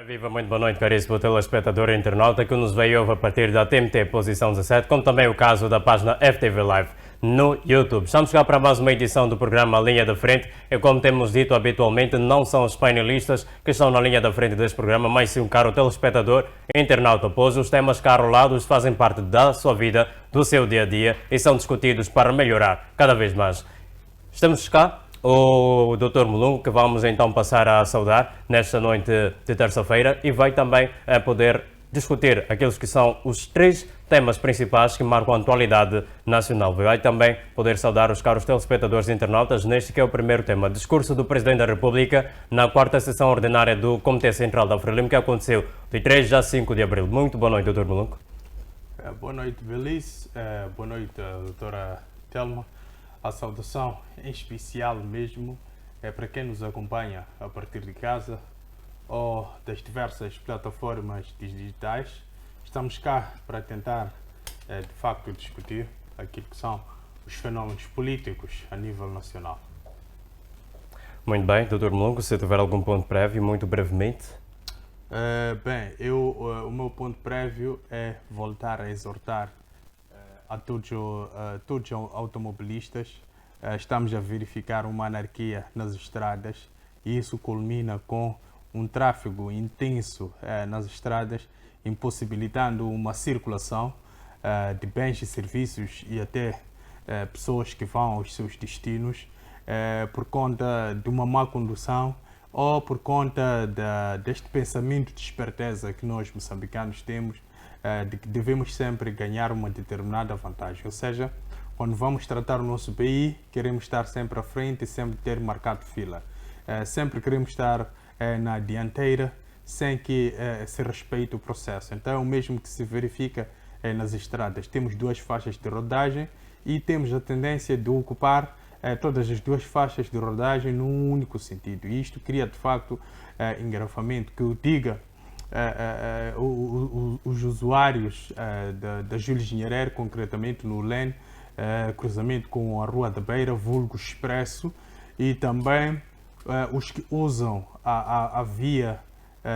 Viva, muito boa noite, caríssimo telespectador e internauta que nos veio a partir da TMT Posição 17, como também o caso da página FTV Live no YouTube. Estamos cá para mais uma edição do programa Linha da Frente e, como temos dito habitualmente, não são os painelistas que estão na linha da frente deste programa, mas sim um caro telespectador e internauta, pois os temas cá rolados fazem parte da sua vida, do seu dia-a-dia e são discutidos para melhorar cada vez mais. Estamos cá o Dr. Mulungo, que vamos então passar a saudar nesta noite de terça-feira e vai também poder discutir aqueles que são os três temas principais que marcam a atualidade nacional. Vai também poder saudar os caros telespectadores e internautas neste que é o primeiro tema, discurso do Presidente da República na quarta sessão ordinária do Comitê Central da Frelimo, que aconteceu de 3 a 5 de abril. Muito boa noite, Dr. Mulungo. Boa noite, Belize. Boa noite, doutora Telma. A saudação em especial mesmo é para quem nos acompanha a partir de casa ou das diversas plataformas digitais. Estamos cá para tentar, de facto, discutir aquilo que são os fenómenos políticos a nível nacional. Muito bem, Dr. Mulungo, se tiver algum ponto prévio, muito brevemente. O meu ponto prévio é voltar a exortar a todos os automobilistas. Estamos a verificar uma anarquia nas estradas e isso culmina com um tráfego intenso nas estradas, impossibilitando uma circulação de bens e serviços e até pessoas que vão aos seus destinos por conta de uma má condução ou por conta deste pensamento de esperteza que nós moçambicanos temos, de que devemos sempre ganhar uma determinada vantagem. Ou seja, quando vamos tratar o nosso BI, queremos estar sempre à frente e sempre ter marcado fila. Sempre queremos estar na dianteira sem que se respeite o processo. Então é o mesmo que se verifica nas estradas. Temos duas faixas de rodagem e temos a tendência de ocupar todas as duas faixas de rodagem num único sentido. E isto cria, de facto, engarrafamento que o diga os usuários da Júlio Engenheiro, concretamente no LEN, cruzamento com a Rua da Beira, vulgo Expresso, e também os que usam a via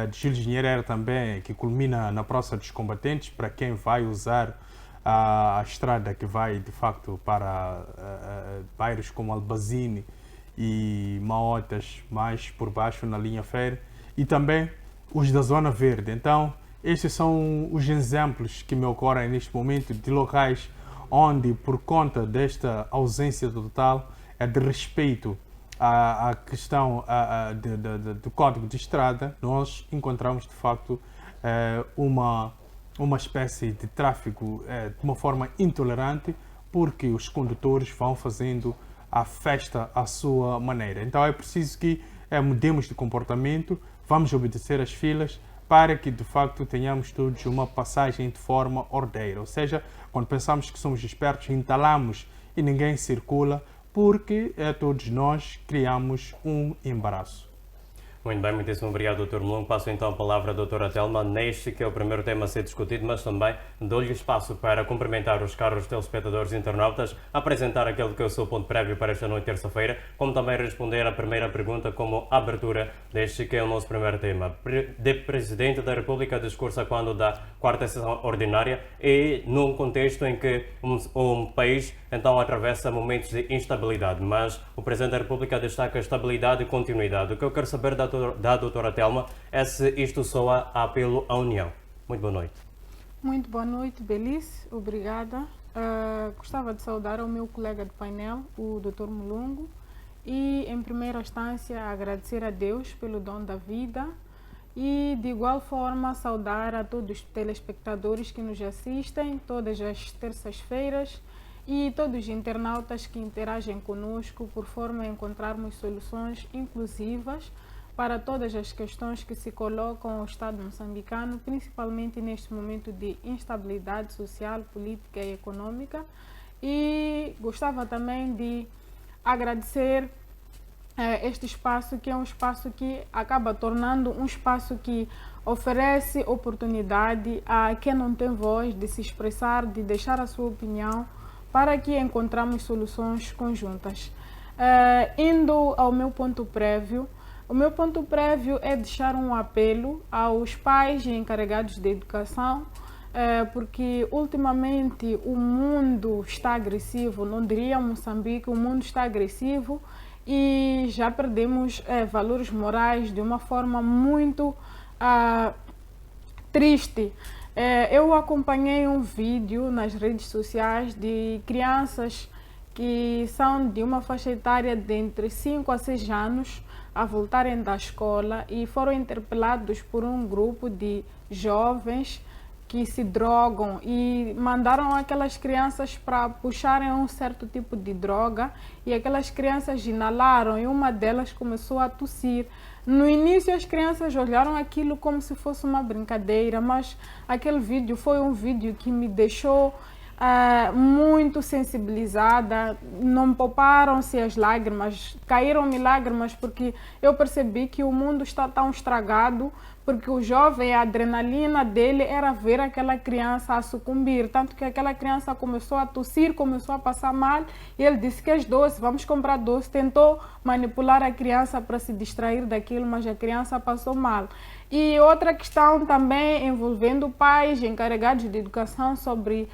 de Júlio Engenheiro também, que culmina na Praça dos Combatentes, para quem vai usar a estrada que vai, de facto, para bairros como Albazine e Maotas, mais por baixo na linha férrea, e também os da Zona Verde. Então, estes são os exemplos que me ocorrem neste momento de locais onde, por conta desta ausência total de respeito à questão do Código de Estrada, nós encontramos, de facto, uma espécie de tráfego de uma forma intolerante, porque os condutores vão fazendo a festa à sua maneira. Então, é preciso que mudemos de comportamento, vamos obedecer às filas para que, de facto, tenhamos todos uma passagem de forma ordeira. Ou seja, quando pensamos que somos espertos, entalamos e ninguém circula, porque todos nós criamos um embaraço. Muito bem, muitíssimo obrigado, Dr. Mulungo. Passo então a palavra à doutora Telma, neste que é o primeiro tema a ser discutido, mas também dou-lhe espaço para cumprimentar os caros telespectadores e internautas, apresentar aquele que é o seu ponto prévio para esta noite terça-feira, como também responder à primeira pergunta como abertura deste que é o nosso primeiro tema. De Presidente da República discursa quando da quarta sessão ordinária e num contexto em que um país então atravessa momentos de instabilidade, mas o Presidente da República destaca estabilidade e continuidade. O que eu quero saber da doutora Telma é se isto soa a apelo à União. Muito boa noite. Muito boa noite, Belize. Obrigada. Gostava de saudar o meu colega de painel, o Dr. Mulungo, e, em primeira instância, agradecer a Deus pelo dom da vida e, de igual forma, saudar a todos os telespectadores que nos assistem todas as terças-feiras e todos os internautas que interagem conosco por forma a encontrarmos soluções inclusivas para todas as questões que se colocam ao Estado moçambicano, principalmente neste momento de instabilidade social, política e econômica. E gostava também de agradecer este espaço, que é um espaço que acaba tornando um espaço que oferece oportunidade a quem não tem voz de se expressar, de deixar a sua opinião, para que encontramos soluções conjuntas. Indo ao meu ponto prévio, O meu ponto prévio é deixar um apelo aos pais e encarregados de educação, porque ultimamente o mundo está agressivo, não diria Moçambique, o mundo está agressivo e já perdemos valores morais de uma forma muito triste. Eu acompanhei um vídeo nas redes sociais de crianças que são de uma faixa etária de entre 5 a 6 anos a voltarem da escola e foram interpelados por um grupo de jovens que se drogam e mandaram aquelas crianças para puxarem um certo tipo de droga e aquelas crianças inalaram e uma delas começou a tossir. No início as crianças olharam aquilo como se fosse uma brincadeira, mas aquele vídeo foi um vídeo que me deixou muito sensibilizada, não pouparam-se as lágrimas, caíram-me lágrimas porque eu percebi que o mundo está tão estragado, porque o jovem, a adrenalina dele era ver aquela criança a sucumbir, tanto que aquela criança começou a tossir, começou a passar mal, e ele disse que as doce, vamos comprar doce, tentou manipular a criança para se distrair daquilo, mas a criança passou mal. E outra questão também envolvendo pais encarregados de educação sobre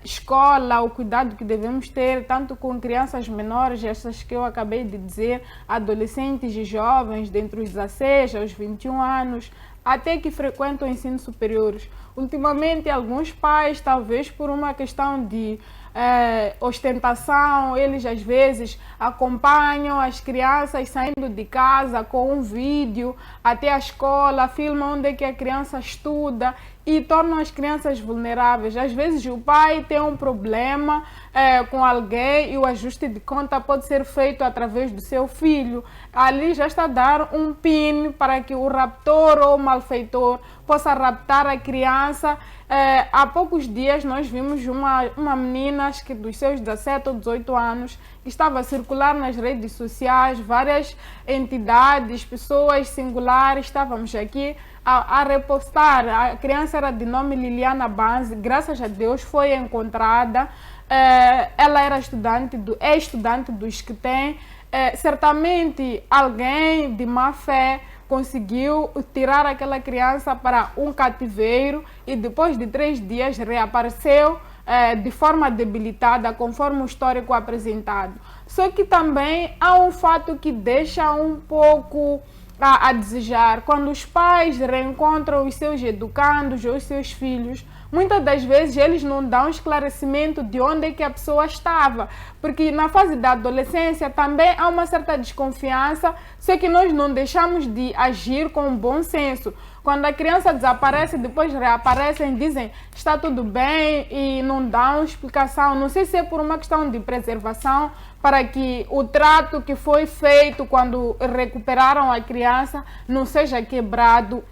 escola, o cuidado que devemos ter, tanto com crianças menores, essas que eu acabei de dizer, adolescentes e jovens, dentre os 16 aos 21 anos, até que frequentam ensino superiores. Ultimamente, alguns pais, talvez por uma questão de ostentação, eles às vezes acompanham as crianças saindo de casa com um vídeo até a escola, filmam onde é que a criança estuda e tornam as crianças vulneráveis. Às vezes o pai tem um problema com alguém e o ajuste de conta pode ser feito através do seu filho. Ali já está a dar um PIN para que o raptor ou o malfeitor possa raptar a criança. Há poucos dias nós vimos uma menina, acho que dos seus 17 ou 18 anos, que estava a circular nas redes sociais, várias entidades, pessoas singulares, estávamos aqui a repostar. A criança era de nome Liliana Banzi, graças a Deus foi encontrada. Ela era estudante do Esquetem. Certamente alguém de má fé conseguiu tirar aquela criança para um cativeiro e depois de 3 dias reapareceu de forma debilitada, conforme o histórico apresentado. Só que também há um fato que deixa um pouco a desejar. Quando os pais reencontram os seus educandos ou os seus filhos, muitas das vezes eles não dão esclarecimento de onde é que a pessoa estava, porque na fase da adolescência também há uma certa desconfiança, só que nós não deixamos de agir com bom senso. Quando a criança desaparece, depois reaparecem, dizem está tudo bem e não dão explicação. Não sei se é por uma questão de preservação, para que o trato que foi feito quando recuperaram a criança não seja quebrado,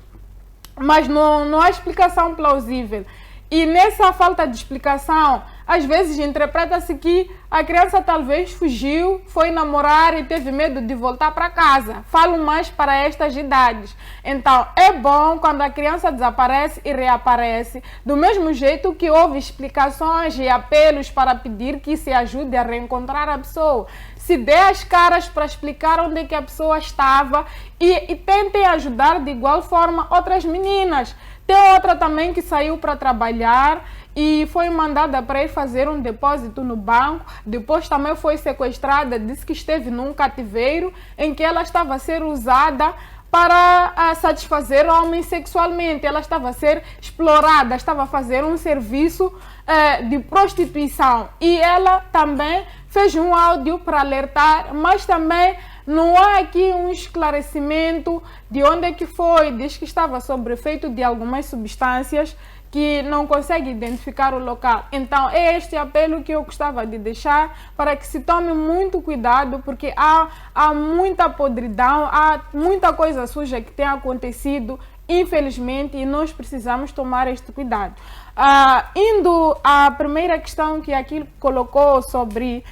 mas não há explicação plausível. E nessa falta de explicação, às vezes interpreta-se que a criança talvez fugiu, foi namorar e teve medo de voltar para casa. Falo mais para estas idades. Então, é bom quando a criança desaparece e reaparece, do mesmo jeito que houve explicações e apelos para pedir que se ajude a reencontrar a pessoa. Se dê as caras para explicar onde é que a pessoa estava e tentem ajudar de igual forma outras meninas. Tem outra também que saiu para trabalhar e foi mandada para ir fazer um depósito no banco. Depois também foi sequestrada, disse que esteve num cativeiro em que ela estava a ser usada para satisfazer homens sexualmente. Ela estava a ser explorada, estava a fazer um serviço de prostituição. E ela também fez um áudio para alertar, mas também não há aqui um esclarecimento de onde é que foi. Diz que estava sob efeito de algumas substâncias que não consegue identificar o local. Então é este apelo que eu gostava de deixar para que se tome muito cuidado, porque há muita podridão, há muita coisa suja que tem acontecido, infelizmente, e nós precisamos tomar este cuidado. Indo à primeira questão que aqui colocou sobre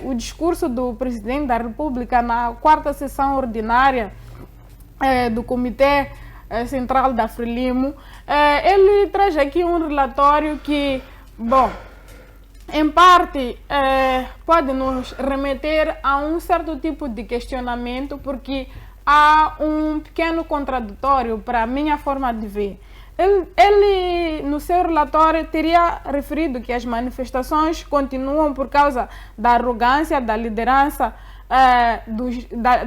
o discurso do Presidente da República na 4ª sessão ordinária do Comitê Central da Frelimo, ele traz aqui um relatório que, bom, em parte pode nos remeter a um certo tipo de questionamento, porque há um pequeno contraditório para a minha forma de ver. Ele, no seu relatório, teria referido que as manifestações continuam por causa da arrogância da liderança,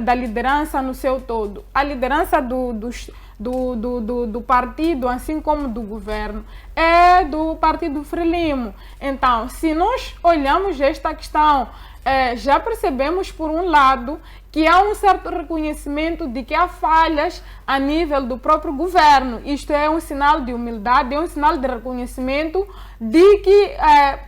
da liderança no seu todo. A liderança do partido, assim como do governo, é do partido Frelimo. Então, se nós olhamos esta questão, já percebemos, por um lado, que há um certo reconhecimento de que há falhas a nível do próprio governo. Isto é um sinal de humildade, é um sinal de reconhecimento de que,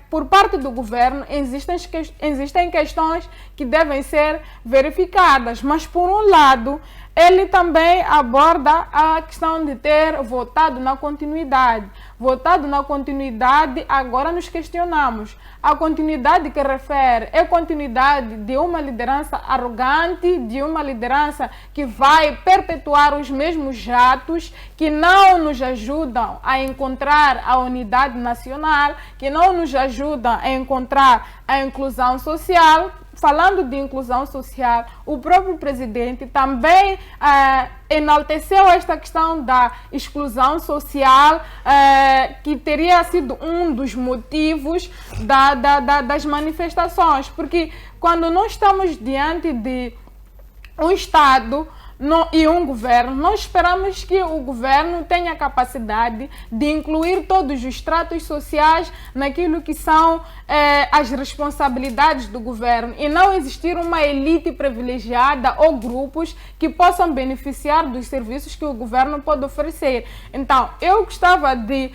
por parte do governo, existem questões que devem ser verificadas. Mas, por um lado, ele também aborda a questão de ter votado na continuidade. Votado na continuidade, agora nos questionamos. A continuidade que refere é continuidade de uma liderança arrogante, de uma liderança que vai perpetuar os mesmos atos, que não nos ajudam a encontrar a unidade nacional, que não nos ajudam a encontrar a inclusão social. Falando de inclusão social, o próprio presidente também enalteceu esta questão da exclusão social, que teria sido um dos motivos das manifestações. Porque quando nós estamos diante de um Estado e um governo, nós esperamos que o governo tenha a capacidade de incluir todos os estratos sociais naquilo que são as responsabilidades do governo, e não existir uma elite privilegiada ou grupos que possam beneficiar dos serviços que o governo pode oferecer. Então, eu gostava de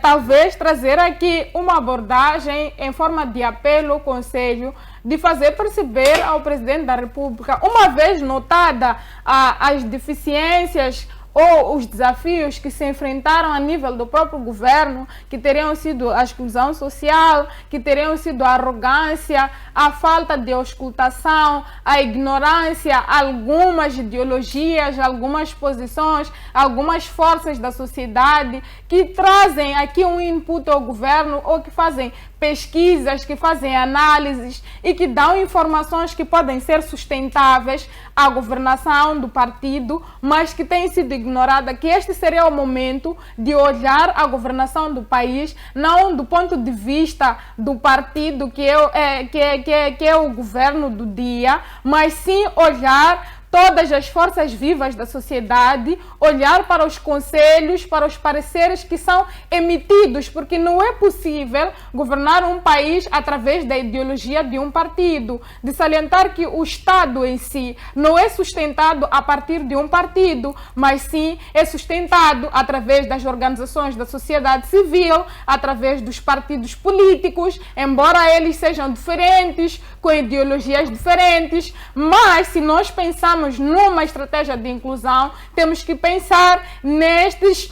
talvez trazer aqui uma abordagem em forma de apelo ao Conselho, de fazer perceber ao Presidente da República, uma vez notada as deficiências ou os desafios que se enfrentaram a nível do próprio governo, que teriam sido a exclusão social, que teriam sido a arrogância, a falta de auscultação, a ignorância, algumas ideologias, algumas posições, algumas forças da sociedade que trazem aqui um input ao governo, ou que fazem pesquisas, que fazem análises e que dão informações que podem ser sustentáveis à governação do partido, mas que têm sido ignorada, que este seria o momento de olhar a governação do país, não do ponto de vista do partido que é o governo do dia, mas sim olhar todas as forças vivas da sociedade, olhar para os conselhos, para os pareceres que são emitidos, porque não é possível governar um país através da ideologia de um partido, de salientar que o Estado em si não é sustentado a partir de um partido, mas sim é sustentado através das organizações da sociedade civil, através dos partidos políticos, embora eles sejam diferentes, com ideologias diferentes, mas se nós pensamos numa estratégia de inclusão, temos que pensar nestes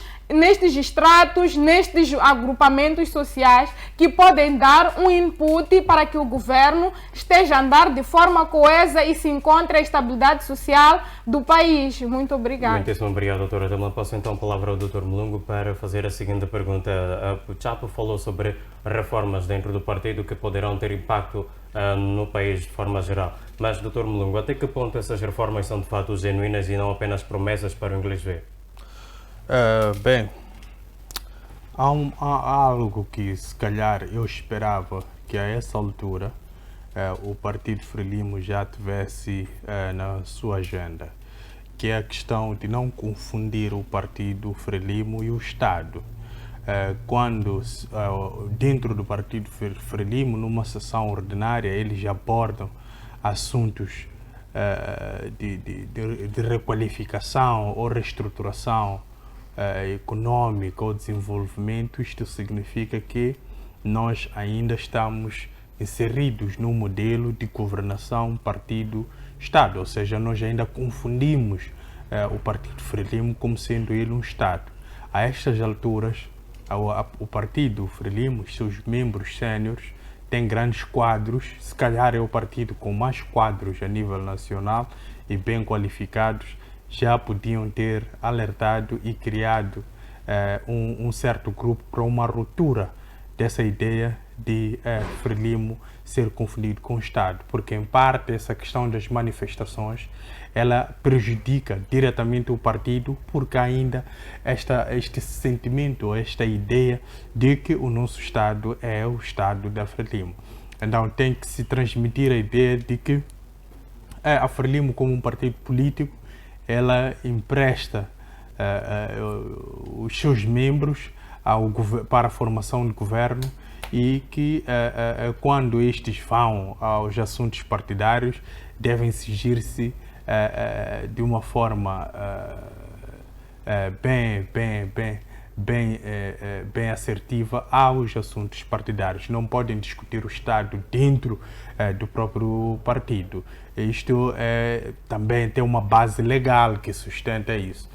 estratos, nestes agrupamentos sociais que podem dar um input para que o governo esteja a andar de forma coesa e se encontre a estabilidade social do país. Muito obrigada. Muitíssimo obrigado, doutora. Também passo então a palavra ao doutor Mulungu para fazer a seguinte pergunta. O Chapo falou sobre reformas dentro do partido que poderão ter impacto no país de forma geral. Mas, doutor Mulungu, até que ponto essas reformas são de fato genuínas e não apenas promessas para o inglês ver? Bem, há algo que se calhar eu esperava que a essa altura o Partido Frelimo já tivesse na sua agenda, que é a questão de não confundir o Partido Frelimo e o Estado. Quando dentro do Partido Frelimo, numa sessão ordinária, eles abordam assuntos de requalificação ou reestruturação econômica ou desenvolvimento. Isto significa que nós ainda estamos inseridos no modelo de governação partido-Estado, ou seja, nós ainda confundimos o Partido Frelimo como sendo ele um Estado. A estas alturas, o Partido Frelimo, os seus membros séniores, tem grandes quadros, se calhar é o partido com mais quadros a nível nacional e bem qualificados, já podiam ter alertado e criado um certo grupo para uma ruptura dessa ideia de Frelimo ser confundido com o Estado, porque em parte essa questão das manifestações ela prejudica diretamente o partido, porque ainda este sentimento, esta ideia de que o nosso Estado é o Estado da Frelimo. Então tem que se transmitir a ideia de que a Frelimo, como um partido político, ela empresta os seus membros para a formação de governo e que quando estes vão aos assuntos partidários devem exigir-se de uma forma bem assertiva aos assuntos partidários. Não podem discutir o Estado dentro do próprio partido. Isto também tem uma base legal que sustenta isso.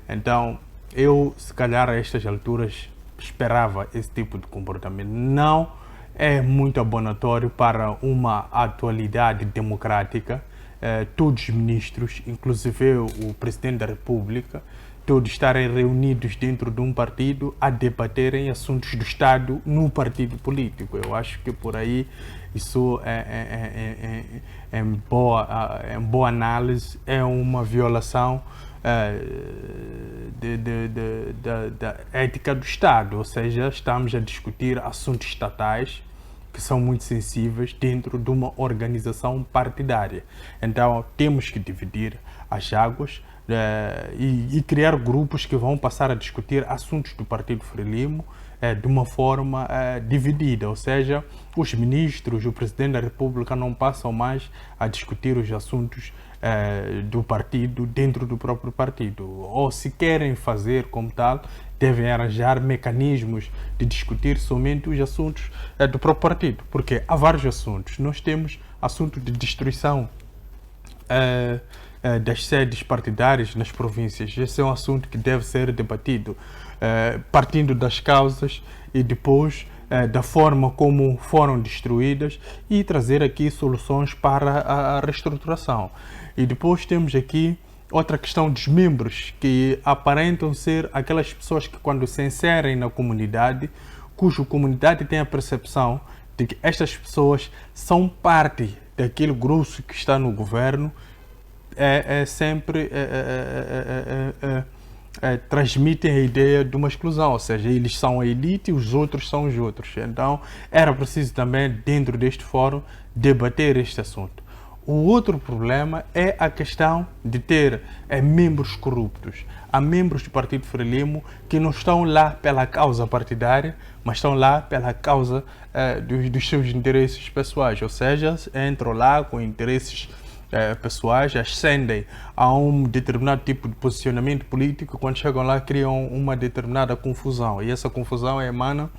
Então, eu, se calhar, a estas alturas, esperava esse tipo de comportamento. Não é muito abonatório para uma atualidade democrática. Todos os ministros, inclusive o Presidente da República, todos estarem reunidos dentro de um partido a debaterem assuntos do Estado no partido político. Eu acho que por aí isso em boa análise é uma violação da ética do Estado, ou seja, estamos a discutir assuntos estatais que são muito sensíveis dentro de uma organização partidária. Então temos que dividir as águas e criar grupos que vão passar a discutir assuntos do Partido Frelimo de uma forma dividida, ou seja, os ministros, o Presidente da República não passam mais a discutir os assuntos do partido dentro do próprio partido, ou se querem fazer como tal, devem arranjar mecanismos de discutir somente os assuntos do próprio partido, porque há vários assuntos. Nós temos assunto de destruição das sedes partidárias nas províncias. Esse é um assunto que deve ser debatido partindo das causas e depois da forma como foram destruídas e trazer aqui soluções para a reestruturação. E depois temos aqui outra questão dos membros, que aparentam ser aquelas pessoas que, quando se inserem na comunidade, cuja comunidade tem a percepção de que estas pessoas são parte daquele grosso que está no governo, sempre transmitem a ideia de uma exclusão, ou seja, eles são a elite e os outros são os outros. Então, era preciso também, dentro deste fórum, debater este assunto. O outro problema é a questão de ter membros corruptos. Há membros do Partido Frelimo que não estão lá pela causa partidária, mas estão lá pela causa dos seus interesses pessoais, ou seja, entram lá com interesses pessoais, ascendem a um determinado tipo de posicionamento político, quando chegam lá criam uma determinada confusão, e essa confusão emana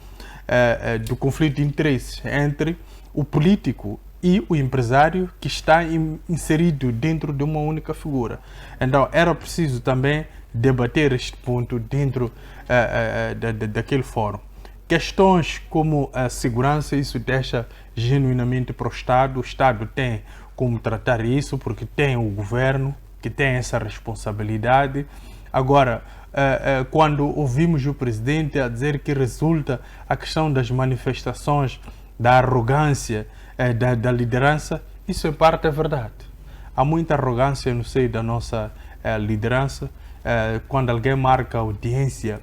do conflito de interesses entre o político e o empresário que está inserido dentro de uma única figura. Então era preciso também debater este ponto dentro daquele fórum. Questões como a segurança, isso deixa genuinamente para o Estado tem como tratar isso, porque tem o governo que tem essa responsabilidade. Agora, quando ouvimos o presidente a dizer que resulta a questão das manifestações, da arrogância da liderança, isso em parte é verdade. Há muita arrogância no seio da nossa liderança. Quando alguém marca audiência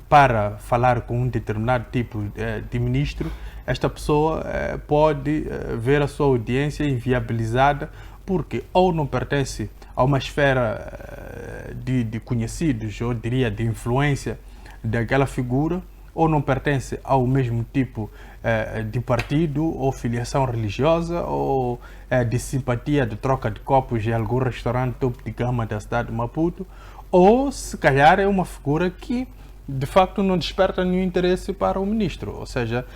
para falar com um determinado tipo de ministro, esta pessoa pode ver a sua audiência inviabilizada porque ou não pertence a uma esfera de conhecidos, eu diria de influência daquela figura, ou não pertence ao mesmo tipo de partido ou filiação religiosa ou de simpatia de troca de copos em algum restaurante topo de gama da cidade de Maputo, ou se calhar é uma figura que de facto não desperta nenhum interesse para o ministro, ou seja,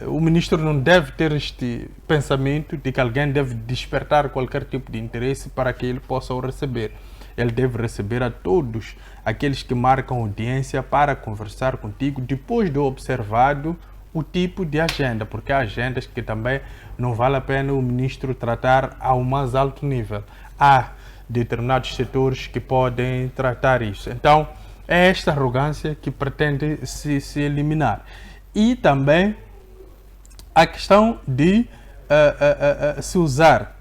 o ministro não deve ter este pensamento de que alguém deve despertar qualquer tipo de interesse para que ele possa o receber. Ele deve receber a todos aqueles que marcam audiência para conversar contigo depois de observado o tipo de agenda, porque há agendas que também não vale a pena o ministro tratar ao mais alto nível. Há determinados setores que podem tratar isso. Então, é esta arrogância que pretende se eliminar. E também a questão de se usar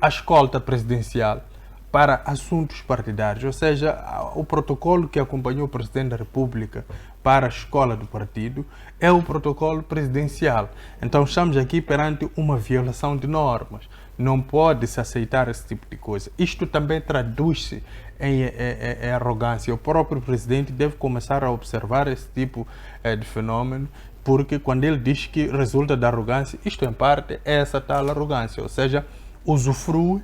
a escolta presidencial para assuntos partidários, ou seja, o protocolo que acompanhou o Presidente da República para a escola do partido é o protocolo presidencial. Então estamos aqui perante uma violação de normas. Não pode-se aceitar esse tipo de coisa. Isto também traduz-se em arrogância. O próprio Presidente deve começar a observar esse tipo de fenômeno, porque quando ele diz que resulta da arrogância, isto em parte é essa tal arrogância, ou seja, usufrui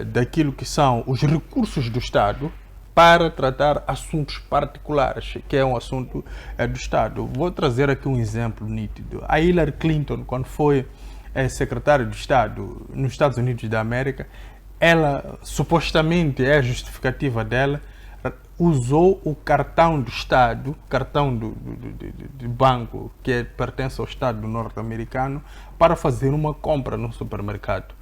daquilo que são os recursos do Estado para tratar assuntos particulares, que é um assunto do Estado. Vou trazer aqui um exemplo nítido. A Hillary Clinton, quando foi secretária de Estado nos Estados Unidos da América, ela, supostamente, é a justificativa dela, usou o cartão do Estado, cartão de banco que pertence ao Estado norte-americano, para fazer uma compra no supermercado.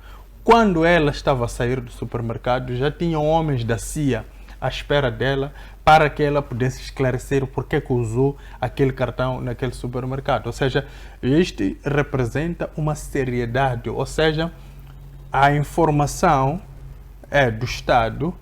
Quando ela estava a sair do supermercado, já tinham homens da CIA à espera dela para que ela pudesse esclarecer o porquê que usou aquele cartão naquele supermercado. Ou seja, este representa uma seriedade, ou seja, a informação do Estado,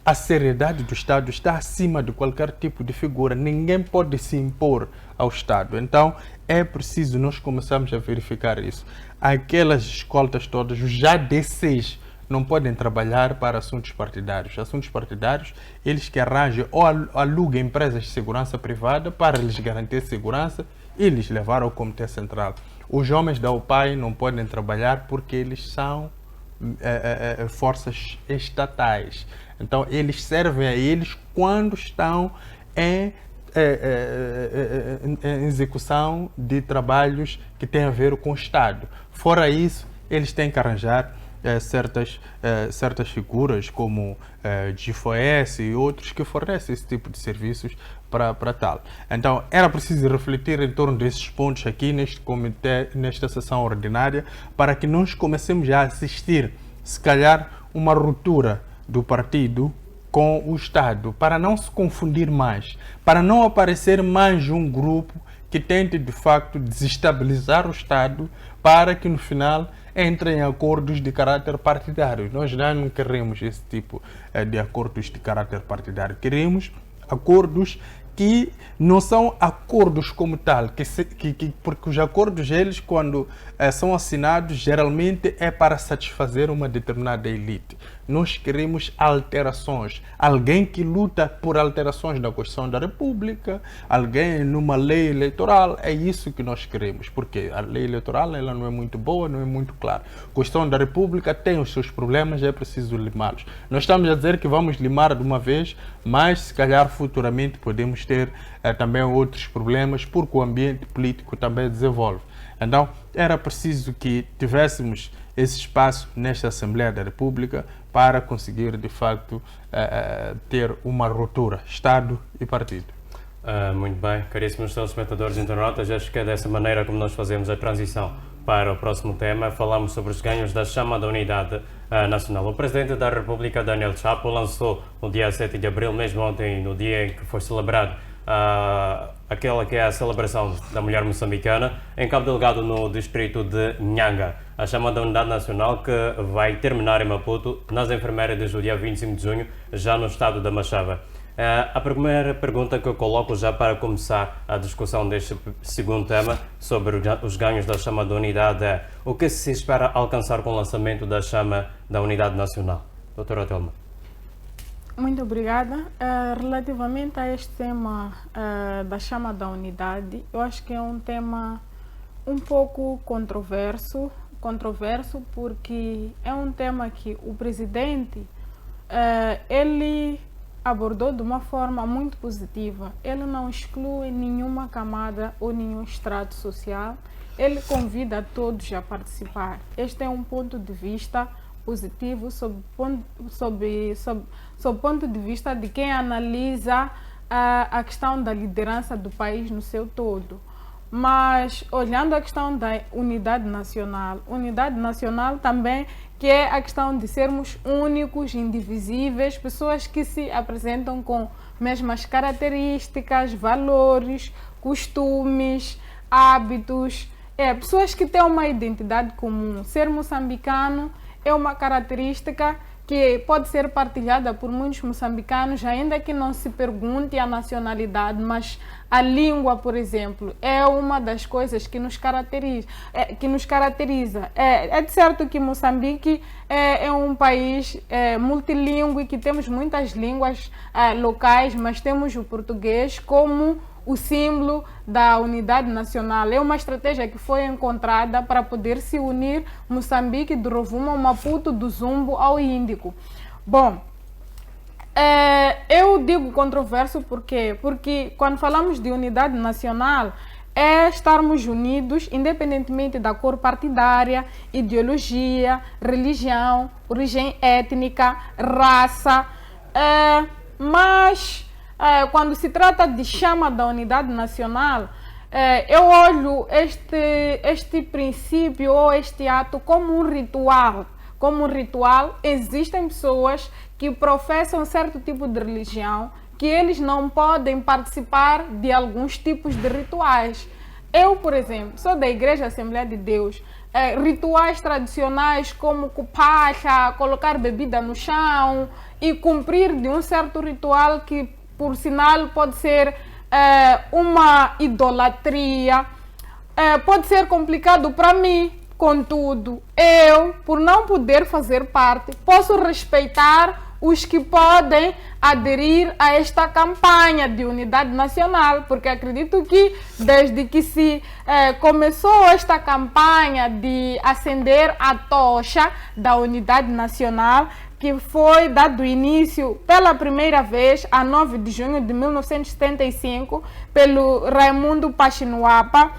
a seriedade do Estado está acima de qualquer tipo de figura. Ninguém pode se impor ao Estado. Então, é preciso nós começarmos a verificar isso. Aquelas escoltas todas, os ADCs, não podem trabalhar para assuntos partidários. Assuntos partidários, eles que arranjem ou alugam empresas de segurança privada para lhes garantir segurança e lhes levar ao Comitê Central. Os homens da UPAI não podem trabalhar porque eles são forças estatais. Então, eles servem a eles quando estão em execução de trabalhos que têm a ver com o Estado. Fora isso, eles têm que arranjar certas figuras como GFOS e outros que fornecem esse tipo de serviços para tal. Então, era preciso refletir em torno desses pontos aqui neste comitê, nesta sessão ordinária, para que nós comecemos a assistir, se calhar, uma ruptura do partido com o Estado, para não se confundir mais, para não aparecer mais um grupo que tente, de facto, desestabilizar o Estado, para que, no final, entrem em acordos de caráter partidário. Nós já não queremos esse tipo de acordos de caráter partidário. Queremos acordos que não são acordos como tal, porque os acordos, eles, quando são assinados, geralmente é para satisfazer uma determinada elite. Nós queremos alterações. Alguém que luta por alterações na Constituição da República, alguém numa lei eleitoral, é isso que nós queremos. Porque a lei eleitoral, ela não é muito boa, não é muito clara. A Constituição da República tem os seus problemas, é preciso limá-los. Nós estamos a dizer que vamos limar de uma vez, mas se calhar futuramente podemos ter também outros problemas, porque o ambiente político também desenvolve. Então, era preciso que tivéssemos esse espaço nesta Assembleia da República para conseguir, de facto, ter uma ruptura, Estado e partido. Muito bem, caríssimos telespectadores e internautas, acho que é dessa maneira como nós fazemos a transição para o próximo tema. Falamos sobre os ganhos da chama da Unidade Nacional. O Presidente da República, Daniel Chapo, lançou no dia 7 de abril, mesmo ontem, no dia em que foi celebrado aquela que é a celebração da mulher moçambicana, em Cabo Delgado, no distrito de Nhanga. A chama da Unidade Nacional, que vai terminar em Maputo, nas Enfermeiras do dia 25 de junho, já no estado da Machava. A primeira pergunta que eu coloco já para começar a discussão deste segundo tema sobre os ganhos da chama da unidade é: o que se espera alcançar com o lançamento da chama da Unidade Nacional? Doutora Telma. Muito obrigada. Relativamente a este tema da chama da unidade, eu acho que é um tema um pouco controverso porque é um tema que o presidente ele abordou de uma forma muito positiva. Ele não exclui nenhuma camada ou nenhum estrato social. Ele convida todos a participar. Este é um ponto de vista positivo sob o ponto de vista de quem analisa a questão da liderança do país no seu todo. Mas, olhando a questão da unidade nacional também, que é a questão de sermos únicos, indivisíveis, pessoas que se apresentam com mesmas características, valores, costumes, hábitos, pessoas que têm uma identidade comum. Ser moçambicano é uma característica que pode ser partilhada por muitos moçambicanos, ainda que não se pergunte a nacionalidade, mas a língua, por exemplo, é uma das coisas que nos caracteriza. É de certo que Moçambique é um país multilingüe, que temos muitas línguas locais, mas temos o português como o símbolo da unidade nacional. É uma estratégia que foi encontrada para poder se unir Moçambique, do Rovuma, Maputo, do Zumbo ao Índico. Bom, eu digo controverso porque quando falamos de unidade nacional, é estarmos unidos, independentemente da cor partidária, ideologia, religião, origem étnica, raça, mas quando se trata de chama da unidade nacional, eu olho este princípio ou este ato como um ritual. Como um ritual, existem pessoas que professam certo tipo de religião, que eles não podem participar de alguns tipos de rituais. Eu, por exemplo, sou da Igreja Assembleia de Deus. Rituais tradicionais como cupacha, colocar bebida no chão e cumprir de um certo ritual que, por sinal, pode ser uma idolatria, pode ser complicado para mim. Contudo, eu, por não poder fazer parte, posso respeitar os que podem aderir a esta campanha de unidade nacional, porque acredito que desde que se começou esta campanha de acender a tocha da unidade nacional, que foi dado início pela primeira vez a 9 de junho de 1975 pelo Raimundo Pachinuapa,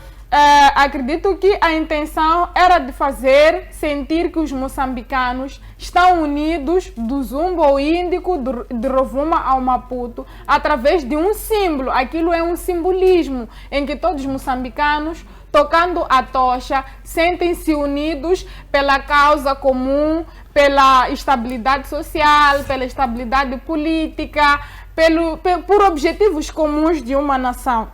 acredito que a intenção era de fazer sentir que os moçambicanos estão unidos do Zumbo ao Índico, de Rovuma ao Maputo, através de um símbolo. Aquilo é um simbolismo em que todos os moçambicanos, tocando a tocha, sentem-se unidos pela causa comum, pela estabilidade social, pela estabilidade política, por objetivos comuns de uma nação.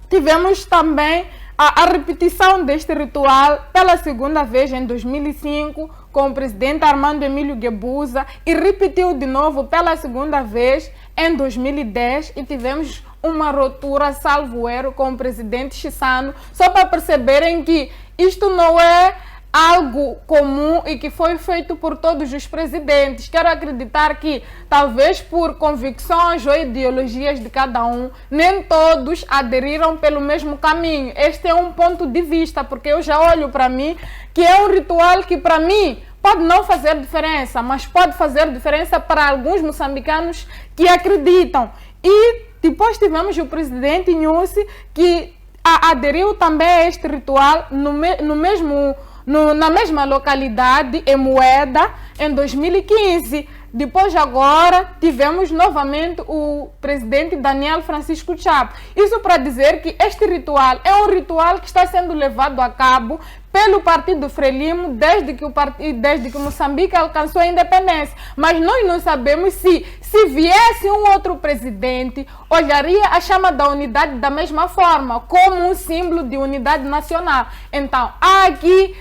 Tivemos também a repetição deste ritual pela segunda vez em 2005 com o presidente Armando Emílio Guebuza e repetiu de novo pela segunda vez em 2010 e tivemos uma ruptura salvo erro com o presidente Chissano, só para perceberem que isto não é algo comum e que foi feito por todos os presidentes. Quero acreditar que, talvez por convicções ou ideologias de cada um, nem todos aderiram pelo mesmo caminho. Este é um ponto de vista, porque eu já olho para mim, que é um ritual que para mim pode não fazer diferença, mas pode fazer diferença para alguns moçambicanos que acreditam. E depois tivemos o presidente Nyusi, que aderiu também a este ritual na mesma localidade, em Moeda, em 2015. Depois, agora, tivemos novamente o presidente Daniel Francisco Chapo. Isso para dizer que este ritual é um ritual que está sendo levado a cabo pelo Partido Frelimo desde que Moçambique alcançou a independência. Mas nós não sabemos se viesse um outro presidente, olharia a chama da unidade da mesma forma, como um símbolo de unidade nacional. Então, há aqui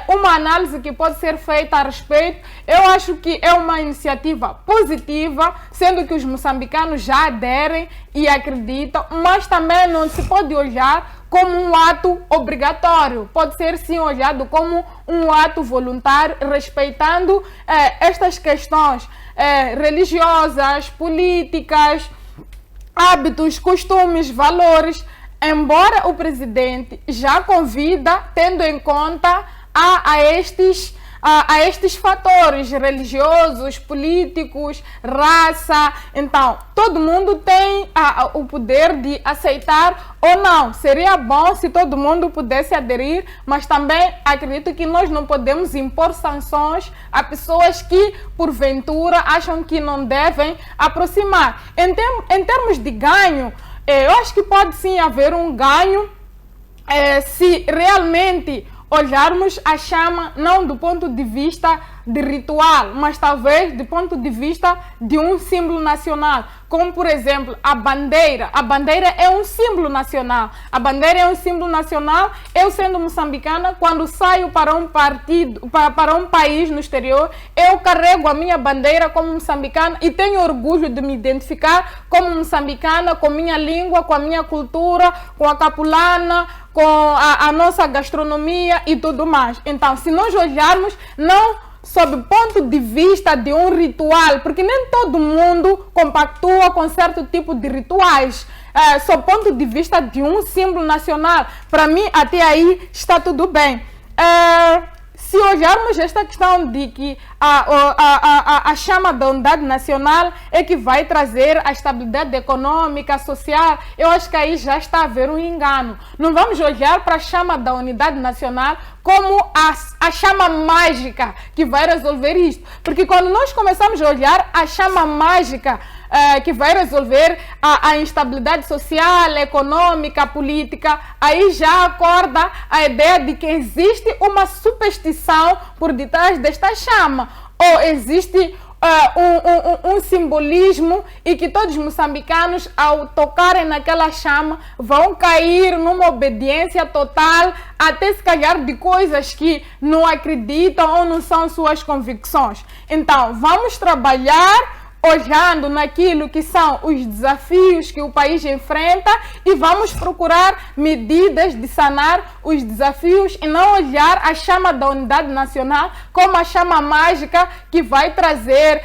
uma análise que pode ser feita a respeito. Eu acho que é uma iniciativa positiva, sendo que os moçambicanos já aderem e acreditam, mas também não se pode olhar como um ato obrigatório. Pode ser sim olhado como um ato voluntário, respeitando estas questões religiosas, políticas, hábitos, costumes, valores, embora o presidente já convida, tendo em conta a estes fatores religiosos, políticos, raça. Então, todo mundo tem o poder de aceitar ou não. Seria bom se todo mundo pudesse aderir, mas também acredito que nós não podemos impor sanções a pessoas que, porventura, acham que não devem aproximar. Em termos de ganho, eu acho que pode sim haver um ganho se realmente olharmos a chama não do ponto de vista de ritual, mas talvez do ponto de vista de um símbolo nacional, como por exemplo a bandeira. A bandeira é um símbolo nacional. A bandeira é um símbolo nacional. Eu, sendo moçambicana, quando saio para um para um país no exterior, eu carrego a minha bandeira como moçambicana e tenho orgulho de me identificar como moçambicana, com minha língua, com a minha cultura, com a capulana, com a nossa gastronomia e tudo mais. Então, se nós olharmos, não sob o ponto de vista de um ritual, porque nem todo mundo compactua com certo tipo de rituais, sob o ponto de vista de um símbolo nacional, para mim até aí está tudo bem. Se olharmos esta questão de que a chama da unidade nacional é que vai trazer a estabilidade econômica, social, eu acho que aí já está a haver um engano. Não vamos olhar para a chama da unidade nacional como a chama mágica que vai resolver isto. Porque quando nós começamos a olhar a chama mágica que vai resolver a instabilidade social, econômica, política, aí já acorda a ideia de que existe uma superstição por detrás desta chama, ou existe um simbolismo e que todos os moçambicanos, ao tocarem naquela chama, vão cair numa obediência total, até se calhar de coisas que não acreditam ou não são suas convicções. Então, vamos trabalhar olhando naquilo que são os desafios que o país enfrenta e vamos procurar medidas de sanar os desafios e não olhar a chama da unidade nacional como a chama mágica que vai trazer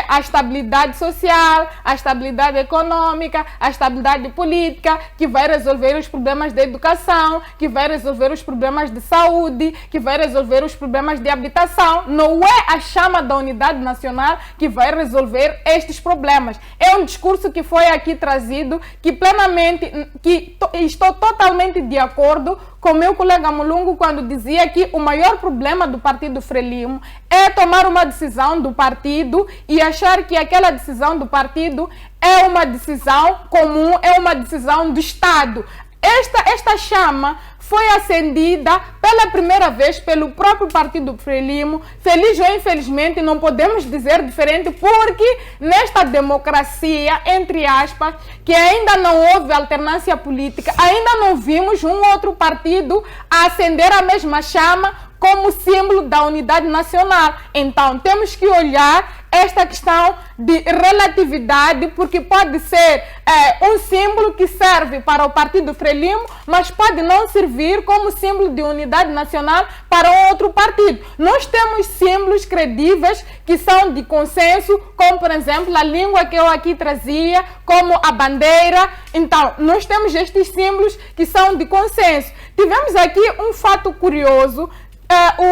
a estabilidade social, a estabilidade econômica, a estabilidade política, que vai resolver os problemas da educação, que vai resolver os problemas de saúde, que vai resolver os problemas de habitação. Não é a chama da unidade nacional que vai resolver estes problemas. É um discurso que foi aqui trazido, que estou totalmente de acordo com meu colega Mulungu quando dizia que o maior problema do Partido Frelimo é tomar uma decisão do partido e achar que aquela decisão do partido é uma decisão comum, é uma decisão do Estado. Esta chama foi acendida pela primeira vez pelo próprio Partido Frelimo. Feliz ou infelizmente, não podemos dizer diferente, porque nesta democracia, entre aspas, que ainda não houve alternância política, ainda não vimos um outro partido a acender a mesma chama como símbolo da unidade nacional. Então, temos que olhar esta questão de relatividade, porque pode ser um símbolo que serve para o Partido Frelimo, mas pode não servir como símbolo de unidade nacional para outro partido. Nós temos símbolos credíveis que são de consenso, como, por exemplo, a língua que eu aqui trazia, como a bandeira. Então, nós temos estes símbolos que são de consenso. Tivemos aqui um fato curioso.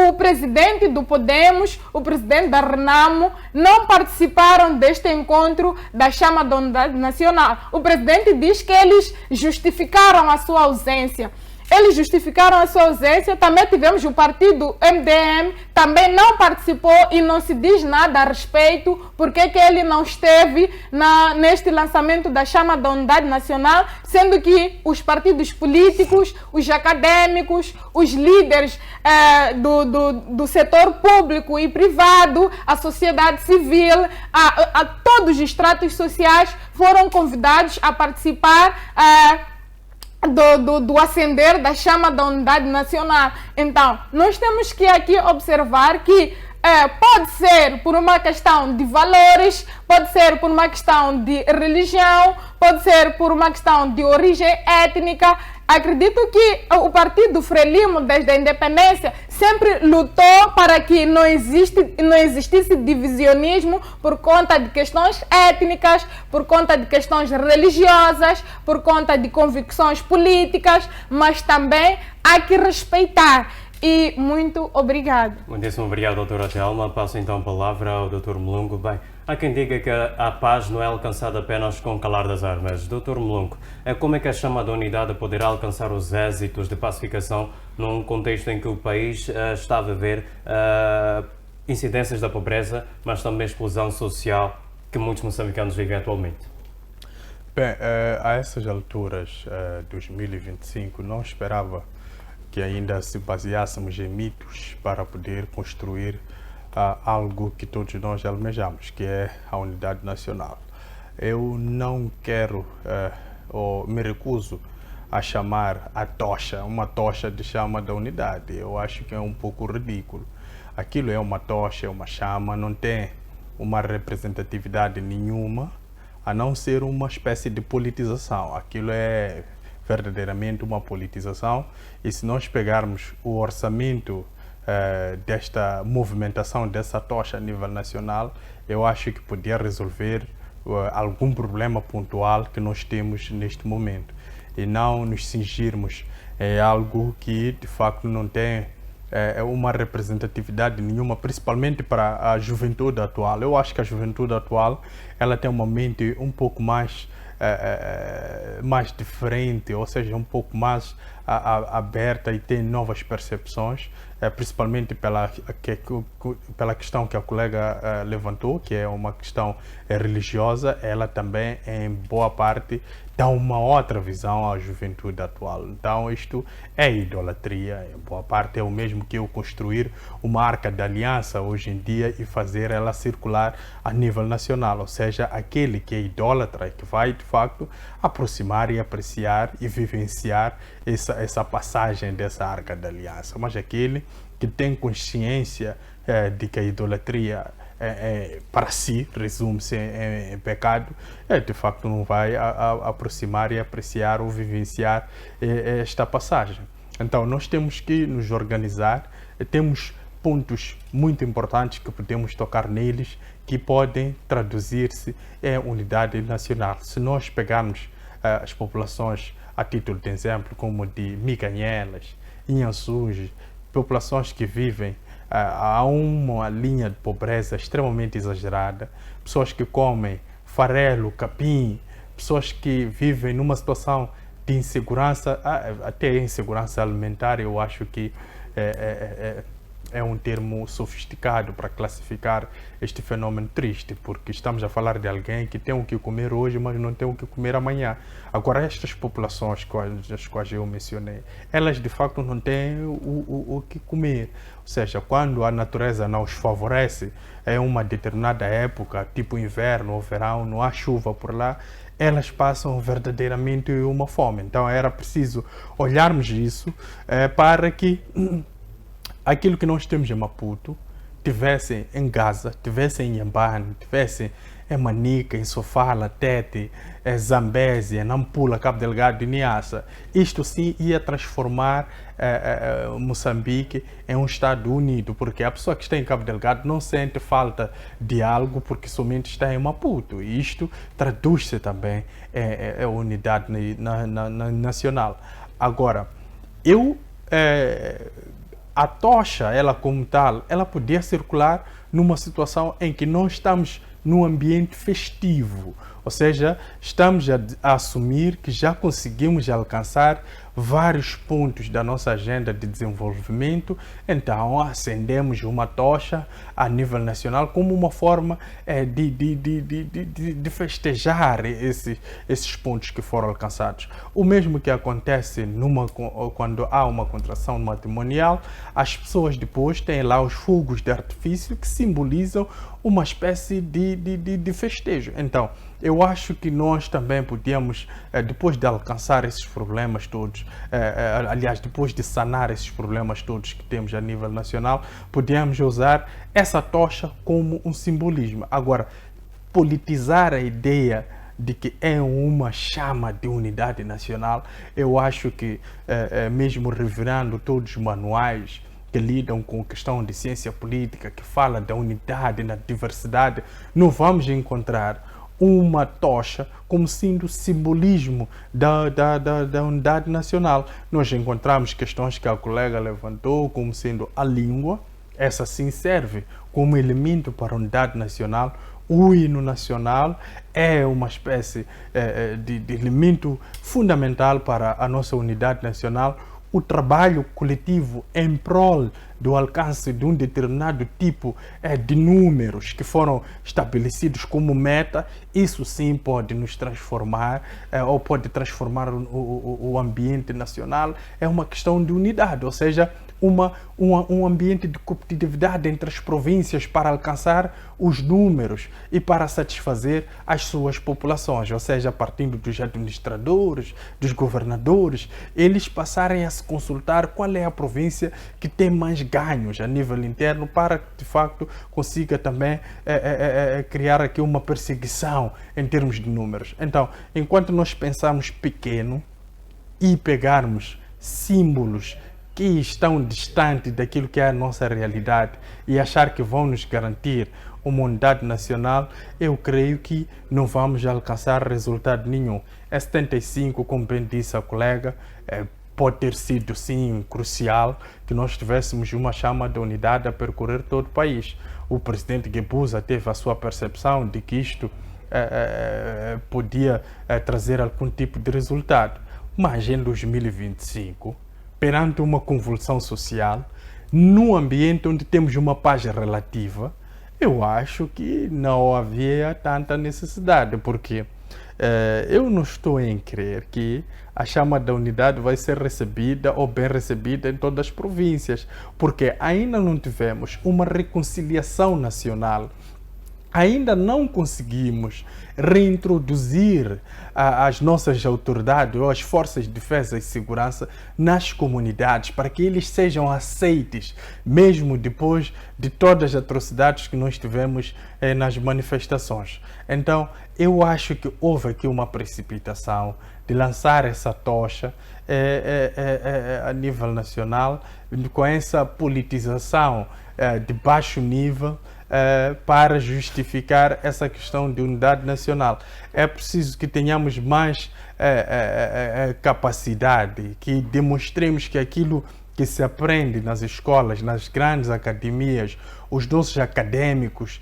O presidente do Podemos, o presidente da Renamo, não participaram deste encontro da chama da unidade nacional. O presidente diz que eles justificaram a sua ausência. Eles justificaram a sua ausência. Também tivemos o partido MDM, também não participou e não se diz nada a respeito, porque que ele não esteve neste lançamento da chama da unidade nacional, sendo que os partidos políticos, os acadêmicos, os líderes do setor público e privado, a sociedade civil, a todos os estratos sociais foram convidados a participar do acender da chama da unidade nacional. Então, nós temos que aqui observar que pode ser por uma questão de valores, pode ser por uma questão de religião, pode ser por uma questão de origem étnica. Acredito que o Partido Frelimo, desde a independência, sempre lutou para que não existisse divisionismo por conta de questões étnicas, por conta de questões religiosas, por conta de convicções políticas, mas também há que respeitar. E muito obrigado. Muitíssimo obrigado, doutora Thelma. Passo então a palavra ao doutor Mulungu. Bem, há quem diga que a paz não é alcançada apenas com o calar das armas. Doutor Mulungu, como é que a chama da unidade poderá alcançar os êxitos de pacificação num contexto em que o país está a viver incidências da pobreza, mas também explosão social que muitos moçambicanos vivem atualmente? Bem, a essas alturas, 2025, não esperava que ainda se baseássemos em mitos para poder construir algo que todos nós almejamos, que é a unidade nacional. Eu não quero, ou me recuso a chamar a tocha, uma tocha de chama da unidade. Eu acho que é um pouco ridículo. Aquilo é uma tocha, é uma chama, não tem uma representatividade nenhuma, a não ser uma espécie de politização. Aquilo é verdadeiramente uma politização, e se nós pegarmos o orçamento desta movimentação dessa tocha a nível nacional, eu acho que podia resolver algum problema pontual que nós temos neste momento, e não nos cingirmos em algo que de facto não tem uma representatividade nenhuma, principalmente para a juventude atual. Eu acho que a juventude atual ela tem uma mente um pouco mais diferente, ou seja, um pouco mais aberta, e tem novas percepções, principalmente pela questão que a colega levantou, que é uma questão religiosa. Ela também, em boa parte, dá uma outra visão à juventude atual. Então isto é idolatria, em boa parte é o mesmo que eu construir uma arca de aliança hoje em dia e fazer ela circular a nível nacional, ou seja, aquele que é idólatra e que vai de facto aproximar e apreciar e vivenciar essa passagem dessa arca de aliança, mas aquele que tem consciência de que a idolatria para si resume-se em pecado, de facto não vai aproximar e apreciar ou vivenciar esta passagem. Então nós temos que nos organizar, temos pontos muito importantes que podemos tocar neles, que podem traduzir-se em unidade nacional. Se nós pegarmos as populações a título de exemplo, como de Micanhelas, Inhançuge, populações que vivem a uma linha de pobreza extremamente exagerada, pessoas que comem farelo, capim, pessoas que vivem numa situação de insegurança, até insegurança alimentar. Eu acho que é um termo sofisticado para classificar este fenômeno triste, porque estamos a falar de alguém que tem o que comer hoje, mas não tem o que comer amanhã. Agora, estas populações as quais eu mencionei, elas de facto não têm o que comer. Ou seja, quando a natureza não os favorece em uma determinada época, tipo inverno ou verão, não há chuva por lá, elas passam verdadeiramente uma fome. Então era preciso olharmos isso para que aquilo que nós temos em Maputo tivessem em Gaza, tivessem em Inhambane, tivessem em Manica, em Sofala, Tete, Zambésia, Nampula, Cabo Delgado e Niassa. Isto sim ia transformar Moçambique em um Estado unido, porque a pessoa que está em Cabo Delgado não sente falta de algo porque somente está em Maputo. E isto traduz-se também em unidade nacional. Agora, a tocha, ela como tal, ela podia circular numa situação em que nós estamos num ambiente festivo, ou seja, estamos a assumir que já conseguimos alcançar vários pontos da nossa agenda de desenvolvimento, então acendemos uma tocha a nível nacional como uma forma de festejar esses pontos que foram alcançados. O mesmo que acontece quando há uma contração matrimonial, as pessoas depois têm lá os fogos de artifício que simbolizam uma espécie de festejo. Então, eu acho que nós também podíamos, depois de alcançar esses problemas todos, aliás, depois de sanar esses problemas todos que temos a nível nacional, podíamos usar essa tocha como um simbolismo. Agora, politizar a ideia de que é uma chama de unidade nacional, eu acho que, mesmo revirando todos os manuais que lidam com a questão de ciência política, que fala da unidade na diversidade, não vamos encontrar uma tocha como sendo simbolismo da unidade nacional. Nós encontramos questões que a colega levantou como sendo a língua, essa sim serve como elemento para a unidade nacional. O hino nacional é uma espécie de elemento fundamental para a nossa unidade nacional. O trabalho coletivo em prol do alcance de um determinado tipo de números que foram estabelecidos como meta, isso sim pode nos transformar ou pode transformar o ambiente nacional. É uma questão de unidade, ou seja, um ambiente de competitividade entre as províncias para alcançar os números e para satisfazer as suas populações, ou seja, partindo dos administradores, dos governadores, eles passarem a se consultar qual é a província que tem mais ganhos a nível interno para que, de facto, consiga também criar aqui uma perseguição em termos de números. Então, enquanto nós pensamos pequeno e pegarmos símbolos que estão distantes daquilo que é a nossa realidade e achar que vão nos garantir uma unidade nacional, eu creio que não vamos alcançar resultado nenhum. 75, como bem disse a colega, pode ter sido, sim, crucial que nós tivéssemos uma chama de unidade a percorrer todo o país. O presidente Guebuza teve a sua percepção de que isto podia trazer algum tipo de resultado. Mas em 2025, perante uma convulsão social, num ambiente onde temos uma paz relativa, eu acho que não havia tanta necessidade, porque eu não estou em crer que a chama da unidade vai ser recebida ou bem recebida em todas as províncias, porque ainda não tivemos uma reconciliação nacional. Ainda não conseguimos reintroduzir as nossas autoridades ou as forças de defesa e segurança nas comunidades para que eles sejam aceites, mesmo depois de todas as atrocidades que nós tivemos nas manifestações. Então, eu acho que houve aqui uma precipitação de lançar essa tocha a nível nacional, com essa politização de baixo nível, para justificar essa questão de unidade nacional. É preciso que tenhamos mais capacidade, que demonstremos que aquilo que se aprende nas escolas, nas grandes academias, os nossos acadêmicos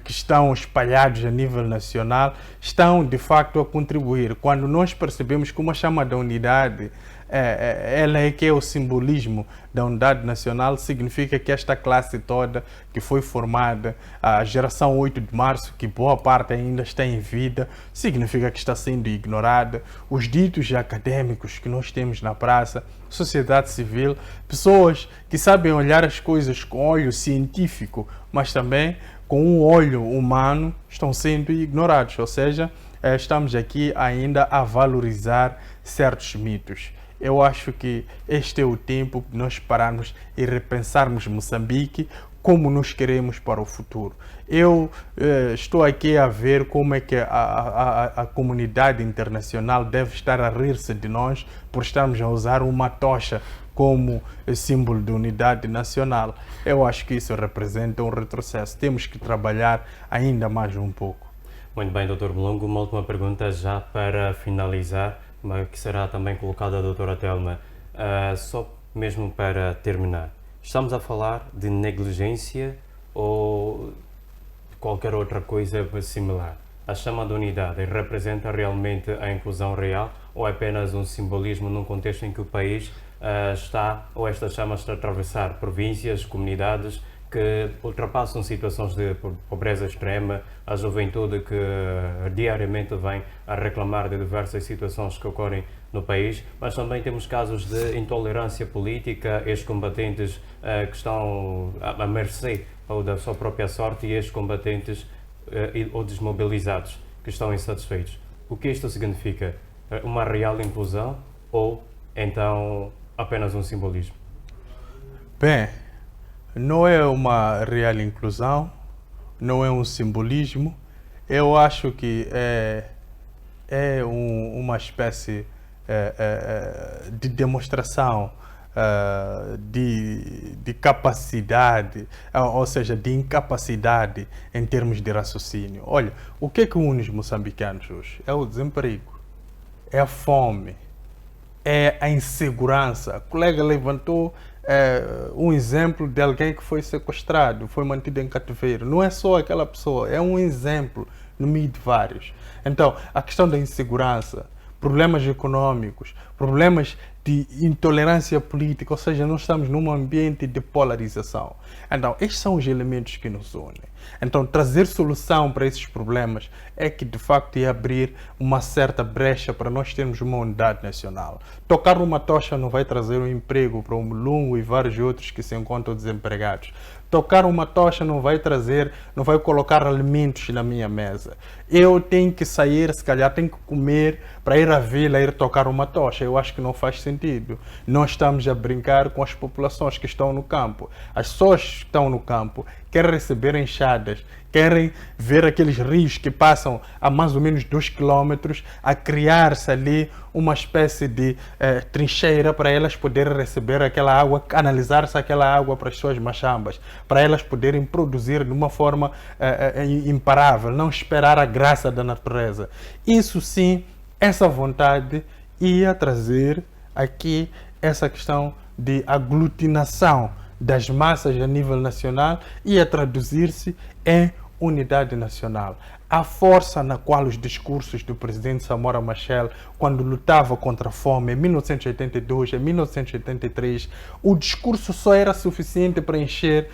que estão espalhados a nível nacional, estão de facto a contribuir. Quando nós percebemos que uma chama da unidade ela é que é o simbolismo da unidade nacional, significa que esta classe toda que foi formada, a geração 8 de março, que boa parte ainda está em vida, significa que está sendo ignorada. Os ditos acadêmicos que nós temos na praça, sociedade civil, pessoas que sabem olhar as coisas com olho científico, mas também com um olho humano, estão sendo ignorados. Ou seja, estamos aqui ainda a valorizar certos mitos. Eu acho que este é o tempo de nós pararmos e repensarmos Moçambique como nós queremos para o futuro. Eu estou aqui a ver como é que a comunidade internacional deve estar a rir-se de nós por estarmos a usar uma tocha como símbolo de unidade nacional. Eu acho que isso representa um retrocesso. Temos que trabalhar ainda mais um pouco. Muito bem, Dr. Mulungu, uma última pergunta já para finalizar, que será também colocada à doutora Telma. Só mesmo para terminar, estamos a falar de negligência ou de qualquer outra coisa similar? A chama de unidade representa realmente a inclusão real ou é apenas um simbolismo num contexto em que o país ou esta chama está a atravessar províncias, comunidades que ultrapassam situações de pobreza extrema, a juventude que diariamente vem a reclamar de diversas situações que ocorrem no país, mas também temos casos de intolerância política, ex-combatentes que estão à mercê ou da sua própria sorte e ex-combatentes ou desmobilizados que estão insatisfeitos. O que isto significa? Uma real inclusão ou então apenas um simbolismo? Bem, não é uma real inclusão, não é um simbolismo. Eu acho que é uma espécie de demonstração de capacidade, ou seja, de incapacidade em termos de raciocínio. Olha, o que é que une os moçambicanos hoje? É o desemprego, é a fome, é a insegurança. A colega levantou um exemplo de alguém que foi sequestrado, foi mantido em cativeiro. Não é só aquela pessoa, é um exemplo no meio de vários. Então, a questão da insegurança, problemas econômicos, problemas de intolerância política, ou seja, nós estamos num ambiente de polarização. Então, estes são os elementos que nos unem. Então, trazer solução para esses problemas é que, de facto, ia abrir uma certa brecha para nós termos uma unidade nacional. Tocar uma tocha não vai trazer um emprego para o Mulungu e vários outros que se encontram desempregados. Tocar uma tocha não vai colocar alimentos na minha mesa. Eu tenho que sair, se calhar tenho que comer para ir à vila, ir tocar uma tocha. Eu acho que não faz sentido. Nós estamos a brincar com as populações que estão no campo. As pessoas que estão no campo querem receber enxadas, querem ver aqueles rios que passam a mais ou menos 2 quilômetros a criar-se ali uma espécie de trincheira para elas poderem receber aquela água, canalizar-se aquela água para as suas machambas, para elas poderem produzir de uma forma imparável, não esperar a graça da natureza. Isso sim, essa vontade ia trazer aqui essa questão de aglutinação das massas a nível nacional e a traduzir-se em unidade nacional. A força na qual os discursos do presidente Samora Machel, quando lutava contra a fome em 1982, em 1983, o discurso só era suficiente para encher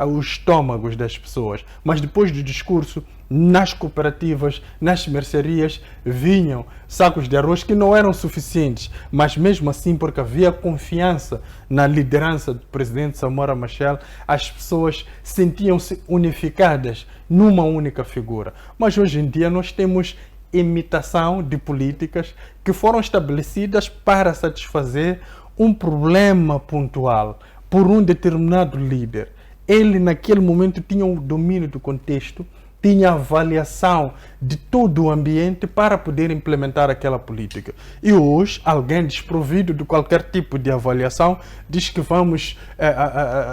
os estômagos das pessoas. Mas depois do discurso, nas cooperativas, nas mercearias, vinham sacos de arroz que não eram suficientes, mas mesmo assim, porque havia confiança na liderança do presidente Samora Machel, as pessoas sentiam-se unificadas numa única figura. Mas hoje em dia nós temos imitação de políticas que foram estabelecidas para satisfazer um problema pontual por um determinado líder. Ele naquele momento tinha o domínio do contexto, tinha avaliação de todo o ambiente para poder implementar aquela política. E hoje, alguém desprovido de qualquer tipo de avaliação diz que vamos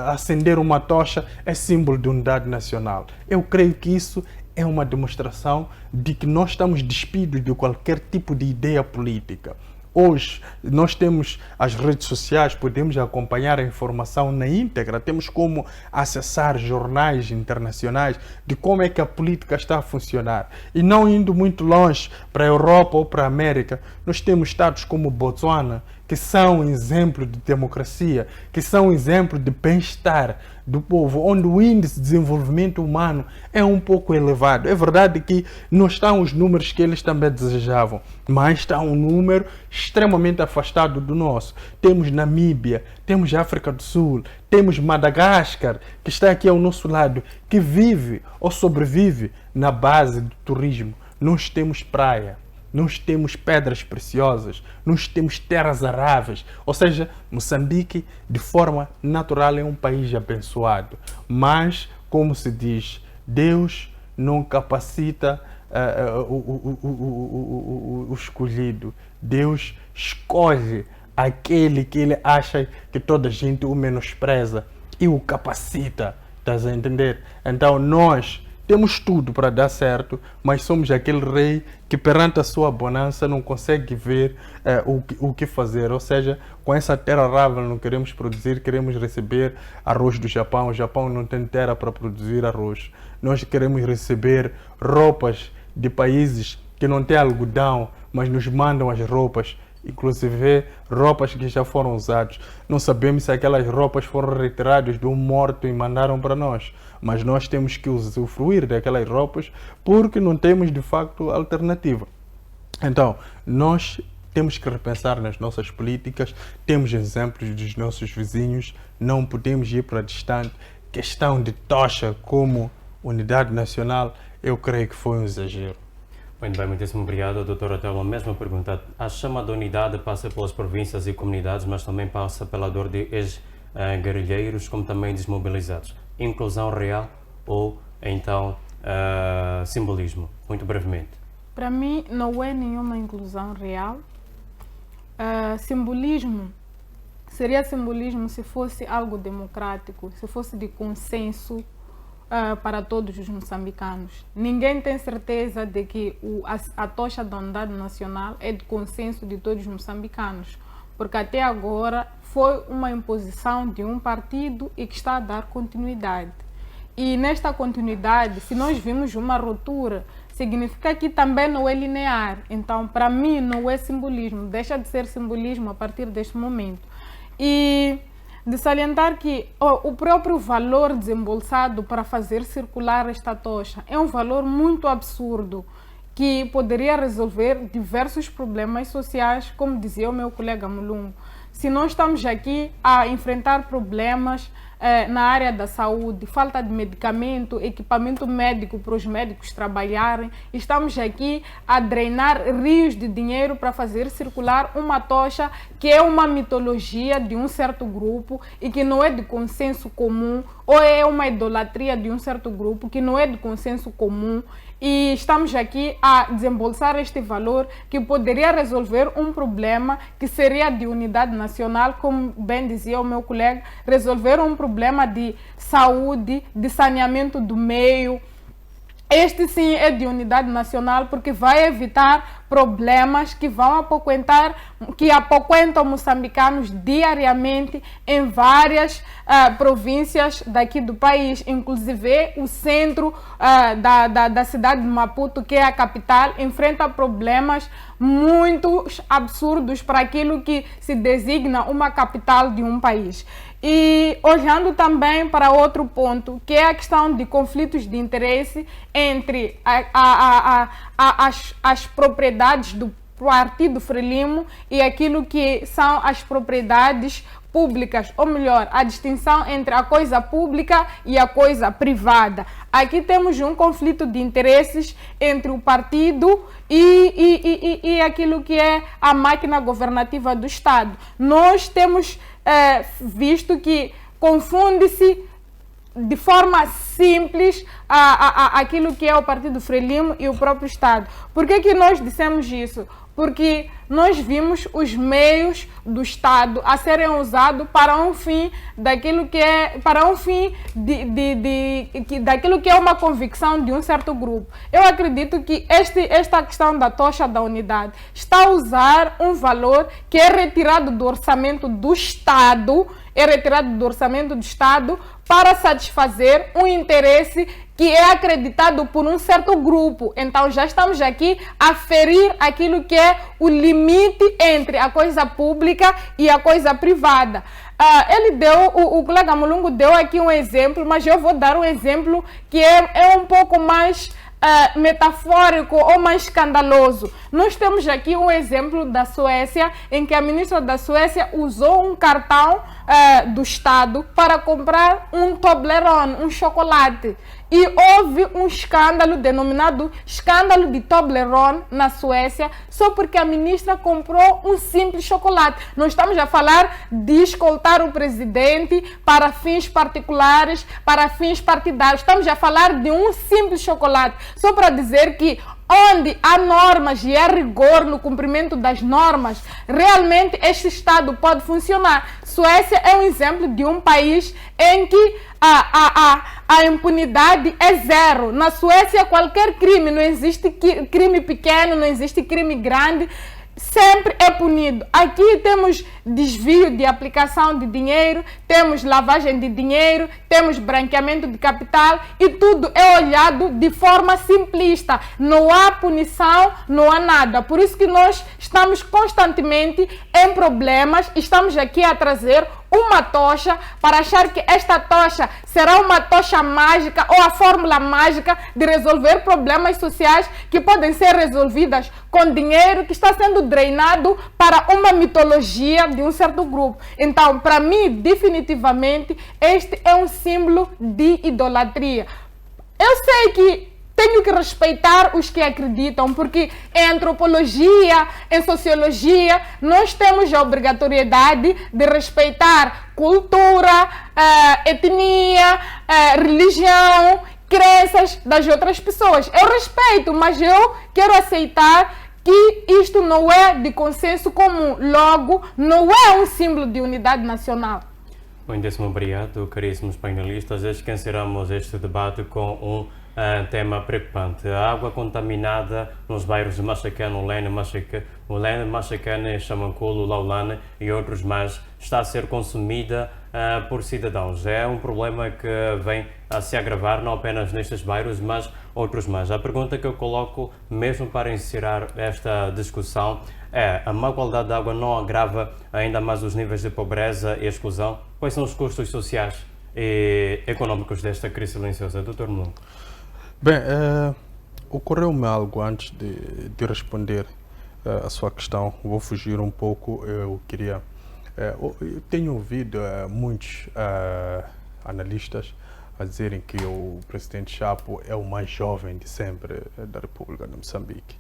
acender uma tocha, é símbolo de unidade nacional. Eu creio que isso é uma demonstração de que nós estamos despidos de qualquer tipo de ideia política. Hoje, nós temos as redes sociais, podemos acompanhar a informação na íntegra, temos como acessar jornais internacionais de como é que a política está a funcionar. E não indo muito longe para a Europa ou para a América, nós temos estados como Botsuana, que são exemplo de democracia, que são exemplo de bem-estar do povo, onde o índice de desenvolvimento humano é um pouco elevado. É verdade que não estão os números que eles também desejavam, mas está um número extremamente afastado do nosso. Temos Namíbia, temos África do Sul, temos Madagascar, que está aqui ao nosso lado, que vive ou sobrevive na base do turismo. Nós temos praia. Nós temos pedras preciosas, nós temos terras aráveis, ou seja, Moçambique, de forma natural, é um país abençoado. Mas, como se diz, Deus não capacita o escolhido. Deus escolhe aquele que ele acha que toda a gente o menospreza e o capacita. Estás a entender? Então, nós temos tudo para dar certo, mas somos aquele rei que perante a sua bonança não consegue ver o que fazer. Ou seja, com essa terra arável não queremos produzir, queremos receber arroz do Japão. O Japão não tem terra para produzir arroz. Nós queremos receber roupas de países que não têm algodão, mas nos mandam as roupas. Inclusive roupas que já foram usadas. Não sabemos se aquelas roupas foram retiradas de um morto e mandaram para nós. Mas nós temos que usufruir daquelas roupas porque não temos de facto alternativa. Então, nós temos que repensar nas nossas políticas, temos exemplos dos nossos vizinhos, não podemos ir para distante. Questão de tocha como unidade nacional, eu creio que foi um exagero. Muito bem, muitíssimo obrigado, doutor Otelo. A mesma pergunta. A chamada unidade passa pelas províncias e comunidades, mas também passa pela dor de ex-guerrilheiros, como também desmobilizados. Inclusão real ou, então, simbolismo? Muito brevemente. Para mim, não é nenhuma inclusão real. Simbolismo seria simbolismo se fosse algo democrático, se fosse de consenso para todos os moçambicanos. Ninguém tem certeza de que a tocha da unidade nacional é de consenso de todos os moçambicanos, porque até agora foi uma imposição de um partido e que está a dar continuidade. E nesta continuidade, se nós vimos uma ruptura, significa que também não é linear. Então, para mim, não é simbolismo, deixa de ser simbolismo a partir deste momento. E de salientar que o próprio valor desembolsado para fazer circular esta tocha é um valor muito absurdo, que poderia resolver diversos problemas sociais, como dizia o meu colega Mulungu. Se nós estamos aqui a enfrentar problemas na área da saúde, falta de medicamento, equipamento médico para os médicos trabalharem, estamos aqui a drenar rios de dinheiro para fazer circular uma tocha que é uma mitologia de um certo grupo e que não é de consenso comum, ou é uma idolatria de um certo grupo que não é de consenso comum. E estamos aqui a desembolsar este valor que poderia resolver um problema que seria de unidade nacional, como bem dizia o meu colega, resolver um problema de saúde, de saneamento do meio. Este sim é de unidade nacional porque vai evitar problemas que apoquentam moçambicanos diariamente em várias províncias daqui do país, inclusive o centro da cidade de Maputo, que é a capital, enfrenta problemas muito absurdos para aquilo que se designa uma capital de um país. E olhando também para outro ponto, que é a questão de conflitos de interesse entre as propriedades do Partido Frelimo e aquilo que são as propriedades públicas, ou melhor, a distinção entre a coisa pública e a coisa privada. Aqui temos um conflito de interesses entre o partido e aquilo que é a máquina governativa do Estado. Nós temos visto que confunde-se de forma simples aquilo que é o Partido Frelimo e o próprio Estado. Por que nós dissemos isso? Porque nós vimos os meios do Estado a serem usados para um fim daquilo que é daquilo que é uma convicção de um certo grupo. Eu acredito que esta questão da tocha da unidade está a usar um valor que é retirado do orçamento do Estado, para satisfazer um interesse que é acreditado por um certo grupo. Então já estamos aqui a ferir aquilo que é o limite entre a coisa pública e a coisa privada. O colega Mulungu deu aqui um exemplo, mas eu vou dar um exemplo que é um pouco mais metafórico ou mais escandaloso. Nós temos aqui um exemplo da Suécia, em que a ministra da Suécia usou um cartão do Estado para comprar um Toblerone, um chocolate. E houve um escândalo denominado escândalo de Toblerone na Suécia, só porque a ministra comprou um simples chocolate. Não estamos a falar de escoltar o presidente para fins particulares, para fins partidários. Estamos a falar de um simples chocolate, só para dizer que onde há normas e há rigor no cumprimento das normas, realmente este Estado pode funcionar. Suécia é um exemplo de um país em que a impunidade é zero. Na Suécia, qualquer crime, não existe crime pequeno, não existe crime grande, sempre é punido. Aqui temos desvio de aplicação de dinheiro, temos lavagem de dinheiro, temos branqueamento de capital e tudo é olhado de forma simplista. Não há punição, não há nada. Por isso que nós estamos constantemente em problemas, estamos aqui a trazer uma tocha para achar que esta tocha será uma tocha mágica ou a fórmula mágica de resolver problemas sociais que podem ser resolvidas com dinheiro que está sendo drenado para uma mitologia de um certo grupo. Então, para mim, definitivamente, este é um símbolo de idolatria. Eu sei que tenho que respeitar os que acreditam, porque em antropologia, em sociologia, nós temos a obrigatoriedade de respeitar cultura, etnia, religião, crenças das outras pessoas. Eu respeito, mas eu quero aceitar que isto não é de consenso comum, logo não é um símbolo de unidade nacional. Muitíssimo obrigado, caríssimos painelistas. Encerramos este debate com um tema preocupante. A água contaminada nos bairros de Machacane, Ulene, Machacane, Chamanculo, Laulane e outros mais está a ser consumida por cidadãos. É um problema que vem a se agravar não apenas nestes bairros, mas outros mais. A pergunta que eu coloco, mesmo para encerrar esta discussão, é: a má qualidade da água não agrava ainda mais os níveis de pobreza e exclusão? Quais são os custos sociais e econômicos desta crise silenciosa? Dr. Mulungu. Bem, ocorreu-me algo antes de responder a sua questão. Vou fugir um pouco. Eu tenho ouvido muitos analistas a dizerem que o presidente Chapo é o mais jovem de sempre da República de Moçambique.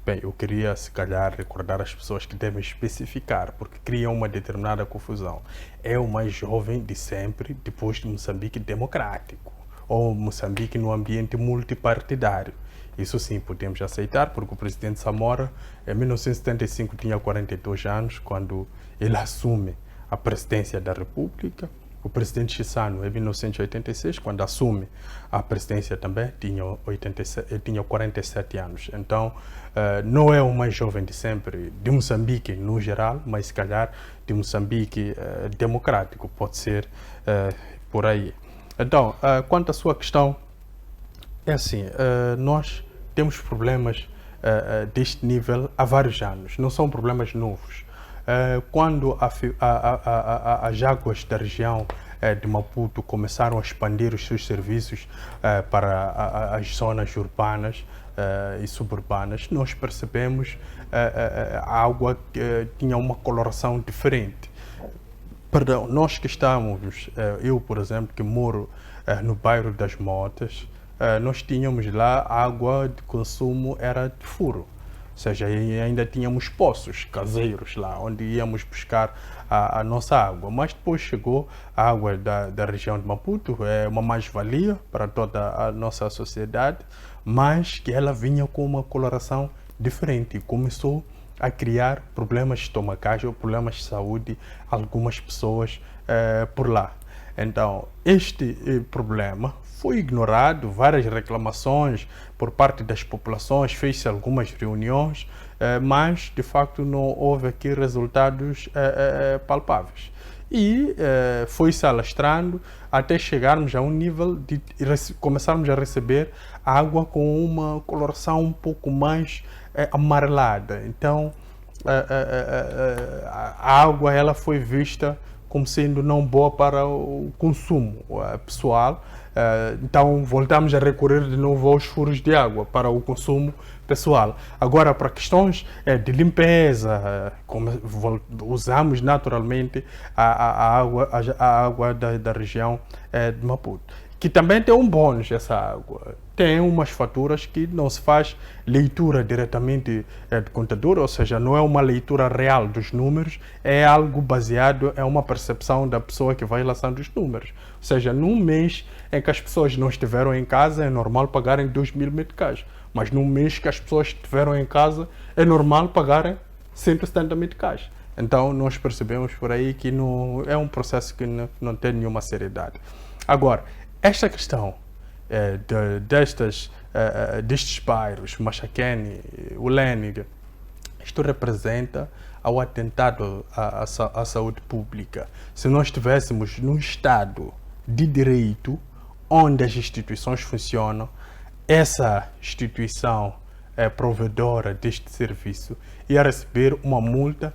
Bem, eu queria, se calhar, recordar as pessoas que devem especificar, porque criam uma determinada confusão. É o mais jovem de sempre, depois de Moçambique democrático, ou Moçambique no ambiente multipartidário. Isso sim, podemos aceitar, porque o presidente Samora, em 1975, tinha 42 anos, quando ele assume a presidência da República. O presidente Chissano, em 1986, quando assume a presidência também, tinha 47 anos. Então, não é o mais jovem de sempre de Moçambique no geral, mas se calhar de Moçambique democrático, pode ser por aí. Então, quanto à sua questão, é assim, nós temos problemas deste nível há vários anos, não são problemas novos. Quando as águas da região de Maputo começaram a expandir os seus serviços para as zonas urbanas e suburbanas, nós percebemos a água tinha uma coloração diferente. Perdão, nós que estamos, eu por exemplo, que moro no bairro das Motas, nós tínhamos lá água de consumo era de furo. Ou seja, ainda tínhamos poços caseiros lá, onde íamos buscar a nossa água. Mas depois chegou a água da região de Maputo, é uma mais-valia para toda a nossa sociedade, mas que ela vinha com uma coloração diferente e começou a criar problemas estomacais ou problemas de saúde a algumas pessoas por lá. Então, este problema foi ignorado, várias reclamações por parte das populações, fez-se algumas reuniões, mas de facto não houve aqui resultados palpáveis. E foi-se alastrando até chegarmos a um nível de começarmos a receber água com uma coloração um pouco mais amarelada. Então, a água ela foi vista como sendo não boa para o consumo pessoal. Então voltamos a recorrer de novo aos furos de água para o consumo pessoal. Agora, para questões de limpeza, usamos naturalmente a água da região de Maputo, que também tem um bônus essa água. Tem umas faturas que não se faz leitura diretamente de contador, ou seja, não é uma leitura real dos números, é algo baseado em uma percepção da pessoa que vai lançando os números. Ou seja, num mês em que as pessoas não estiveram em casa, é normal pagarem 2.000 meticais. Mas num mês que as pessoas estiveram em casa, é normal pagarem 170 meticais. Então, nós percebemos por aí que não, é um processo que não tem nenhuma seriedade. Agora, esta questão destes bairros, Machacane, Ulene, isto representa ao atentado à saúde pública. Se nós estivéssemos num Estado de direito, onde as instituições funcionam, essa instituição provedora deste serviço ia receber uma multa,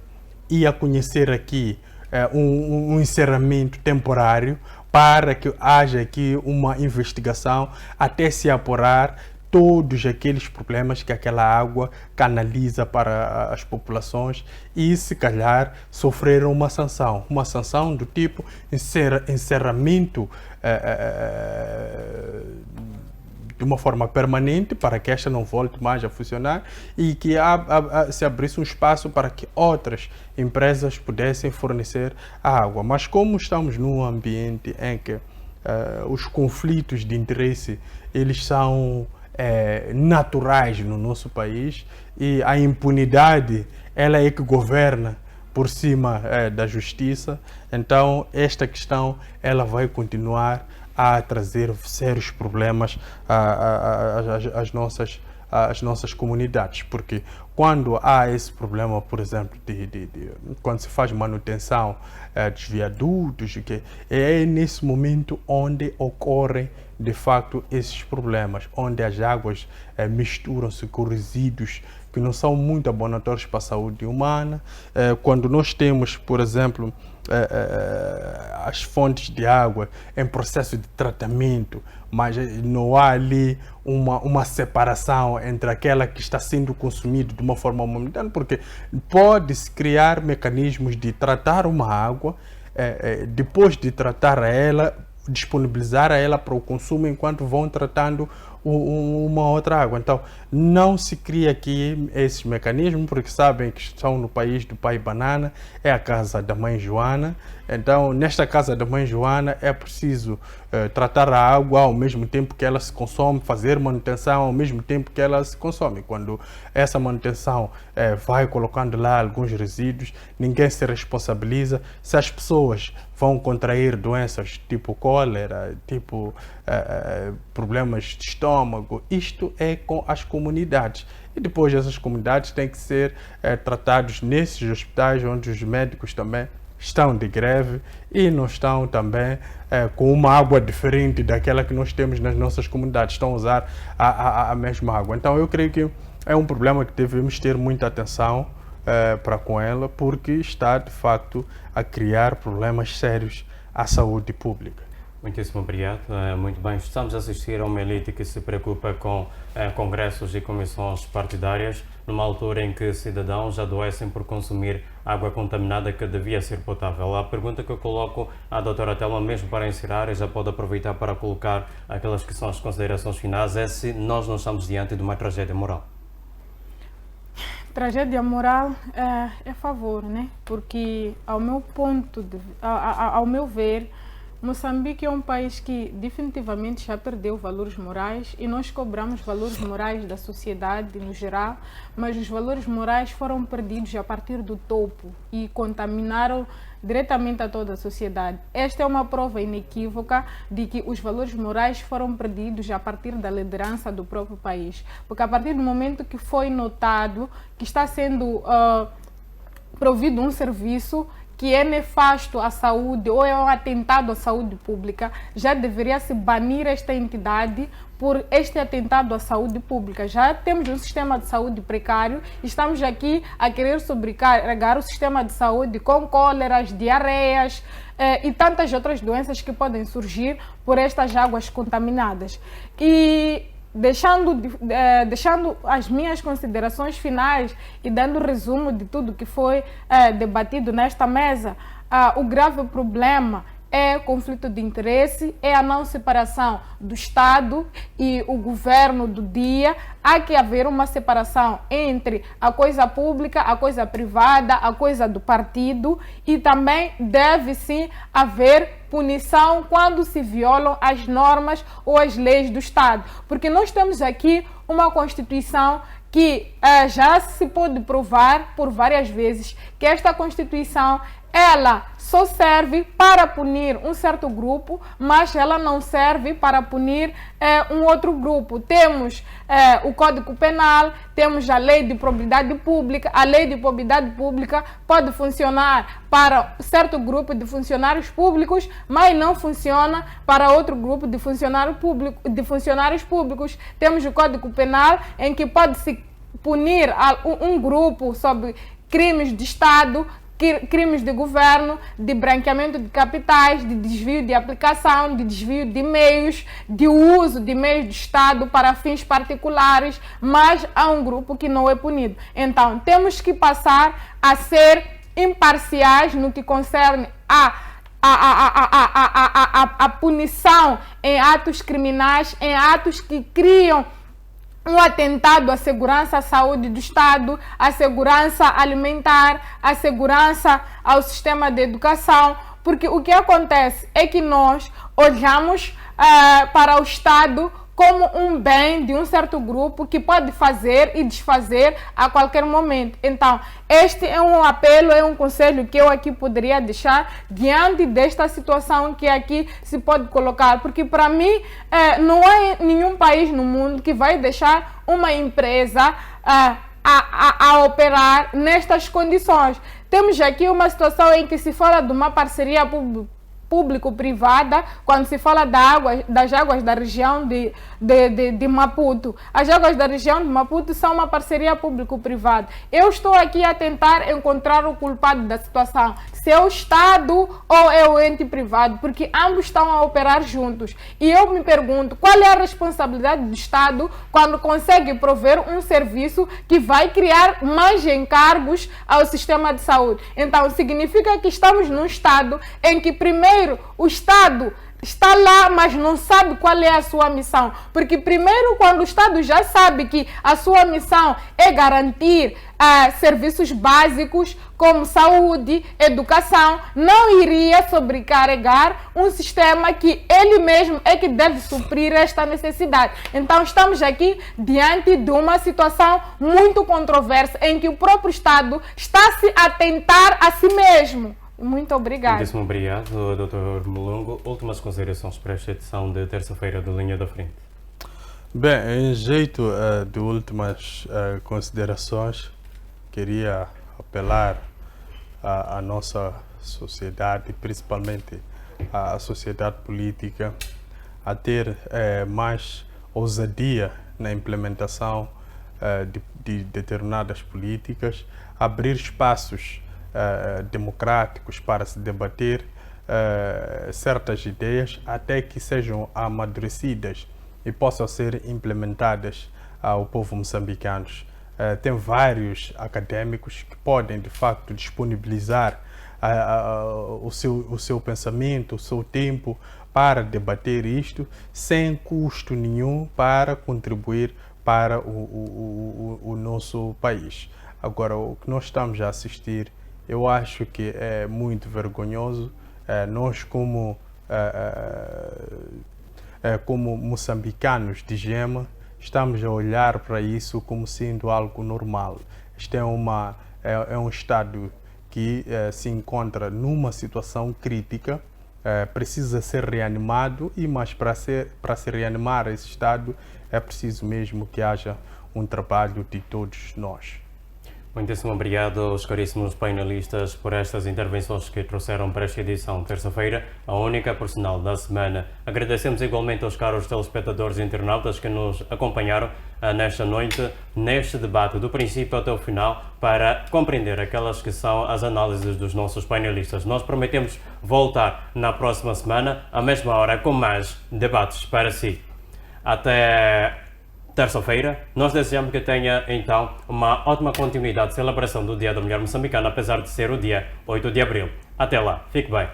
ia conhecer aqui um encerramento temporário para que haja aqui uma investigação até se apurar todos aqueles problemas que aquela água canaliza para as populações e, se calhar, sofreram uma sanção do tipo encerramento de uma forma permanente para que esta não volte mais a funcionar e que se abrisse um espaço para que outras empresas pudessem fornecer a água. Mas como estamos num ambiente em que os conflitos de interesse eles são naturais no nosso país e a impunidade ela é que governa por cima da justiça, então esta questão ela vai continuar a trazer sérios problemas às nossas comunidades, porque quando há esse problema, por exemplo, quando se faz manutenção dos viadutos, é nesse momento onde ocorrem de facto esses problemas, onde as águas misturam-se com resíduos que não são muito abonatórios para a saúde humana. Quando nós temos, por exemplo, as fontes de água em processo de tratamento, mas não há ali uma separação entre aquela que está sendo consumida de uma forma momentânea, porque pode-se criar mecanismos de tratar uma água, depois de tratar ela, disponibilizar ela para o consumo enquanto vão tratando uma outra água. Então, não se cria aqui esses mecanismos, porque sabem que estão no país do pai banana, é a casa da mãe Joana. Então, nesta casa da mãe Joana, é preciso tratar a água ao mesmo tempo que ela se consome, fazer manutenção ao mesmo tempo que ela se consome. Quando essa manutenção vai colocando lá alguns resíduos, ninguém se responsabiliza. Se as pessoas vão contrair doenças tipo cólera, tipo problemas de estômago, isto é com as comunidades. E depois essas comunidades têm que ser tratados nesses hospitais onde os médicos também estão de greve e não estão também com uma água diferente daquela que nós temos nas nossas comunidades, estão a usar a mesma água. Então eu creio que é um problema que devemos ter muita atenção para com ela, porque está de facto a criar problemas sérios à saúde pública. Muitíssimo obrigado. Muito bem, estamos a assistir a uma elite que se preocupa com congressos e comissões partidárias, numa altura em que cidadãos adoecem por consumir água contaminada que devia ser potável. A pergunta que eu coloco à doutora Telma, mesmo para encerrar, e já pode aproveitar para colocar aquelas que são as considerações finais, é se nós não estamos diante de uma tragédia moral. Tragédia moral é a favor, né? Porque ao meu ver, Moçambique é um país que definitivamente já perdeu valores morais e nós cobramos valores morais da sociedade no geral, mas os valores morais foram perdidos a partir do topo e contaminaram diretamente a toda a sociedade. Esta é uma prova inequívoca de que os valores morais foram perdidos a partir da liderança do próprio país, porque a partir do momento que foi notado que está sendo provido um serviço que é nefasto à saúde ou é um atentado à saúde pública, já deveria se banir esta entidade por este atentado à saúde pública. Já temos um sistema de saúde precário, estamos aqui a querer sobrecarregar o sistema de saúde com cóleras, diarreias e tantas outras doenças que podem surgir por estas águas contaminadas. E deixando as minhas considerações finais e dando resumo de tudo que foi debatido nesta mesa, o grave problema é conflito de interesse, é a não separação do Estado e o governo do dia. Há que haver uma separação entre a coisa pública, a coisa privada, a coisa do partido, e também deve sim haver punição quando se violam as normas ou as leis do Estado. Porque nós temos aqui uma Constituição que já se pode provar por várias vezes que esta Constituição ela só serve para punir um certo grupo, mas ela não serve para punir um outro grupo. Temos o Código Penal, temos a Lei de Probidade Pública. A Lei de Probidade Pública pode funcionar para certo grupo de funcionários públicos, mas não funciona para outro grupo de funcionários públicos. Temos o Código Penal, em que pode-se punir um grupo sobre crimes de Estado, crimes de governo, de branqueamento de capitais, de desvio de aplicação, de desvio de meios, de uso de meios de Estado para fins particulares, mas há um grupo que não é punido. Então, temos que passar a ser imparciais no que concerne a punição em atos criminais, em atos que criam um atentado à segurança, à saúde do Estado, à segurança alimentar, à segurança ao sistema de educação, porque o que acontece é que nós olhamos para o Estado como um bem de um certo grupo que pode fazer e desfazer a qualquer momento. Então, este é um apelo, é um conselho que eu aqui poderia deixar diante desta situação que aqui se pode colocar, porque para mim não há nenhum país no mundo que vai deixar uma empresa a operar nestas condições. Temos aqui uma situação em que se fala de uma parceria público-privada, quando se fala das águas da região de Maputo. As águas da região de Maputo são uma parceria público-privada. Eu estou aqui a tentar encontrar o culpado da situação, se é o Estado ou é o ente privado, porque ambos estão a operar juntos. E eu me pergunto, qual é a responsabilidade do Estado quando consegue prover um serviço que vai criar mais encargos ao sistema de saúde? Então, significa que estamos num Estado em que, primeiro, o Estado está lá, mas não sabe qual é a sua missão. Porque primeiro, quando o Estado já sabe que a sua missão é garantir serviços básicos como saúde, educação, não iria sobrecarregar um sistema que ele mesmo é que deve suprir esta necessidade. Então estamos aqui diante de uma situação muito controversa em que o próprio Estado está se a tentar a si mesmo. Muito obrigado. Muitíssimo obrigado, Dr. Mulungo. Últimas considerações para esta edição de terça-feira do Linha da Frente. Bem, em jeito de últimas considerações, queria apelar à nossa sociedade, principalmente à sociedade política, a ter mais ousadia na implementação de determinadas políticas, abrir espaços democráticos para se debater certas ideias até que sejam amadurecidas e possam ser implementadas ao povo moçambicano. Tem vários académicos que podem, de facto, disponibilizar o seu pensamento, o seu tempo para debater isto sem custo nenhum para contribuir para o nosso país. Agora, o que nós estamos a assistir, eu acho que é muito vergonhoso. Nós, como moçambicanos de Gema, estamos a olhar para isso como sendo algo normal. Este é um Estado que se encontra numa situação crítica, precisa ser reanimado, mas para se reanimar esse Estado é preciso mesmo que haja um trabalho de todos nós. Muitíssimo obrigado aos caríssimos painelistas por estas intervenções que trouxeram para esta edição de terça-feira, a única por sinal da semana. Agradecemos igualmente aos caros telespectadores e internautas que nos acompanharam nesta noite, neste debate do princípio até o final, para compreender aquelas que são as análises dos nossos painelistas. Nós prometemos voltar na próxima semana, à mesma hora, com mais debates para si. Até terça-feira, nós desejamos que tenha então uma ótima continuidade de celebração do Dia da Mulher Moçambicana, apesar de ser o dia 8 de abril. Até lá, fique bem.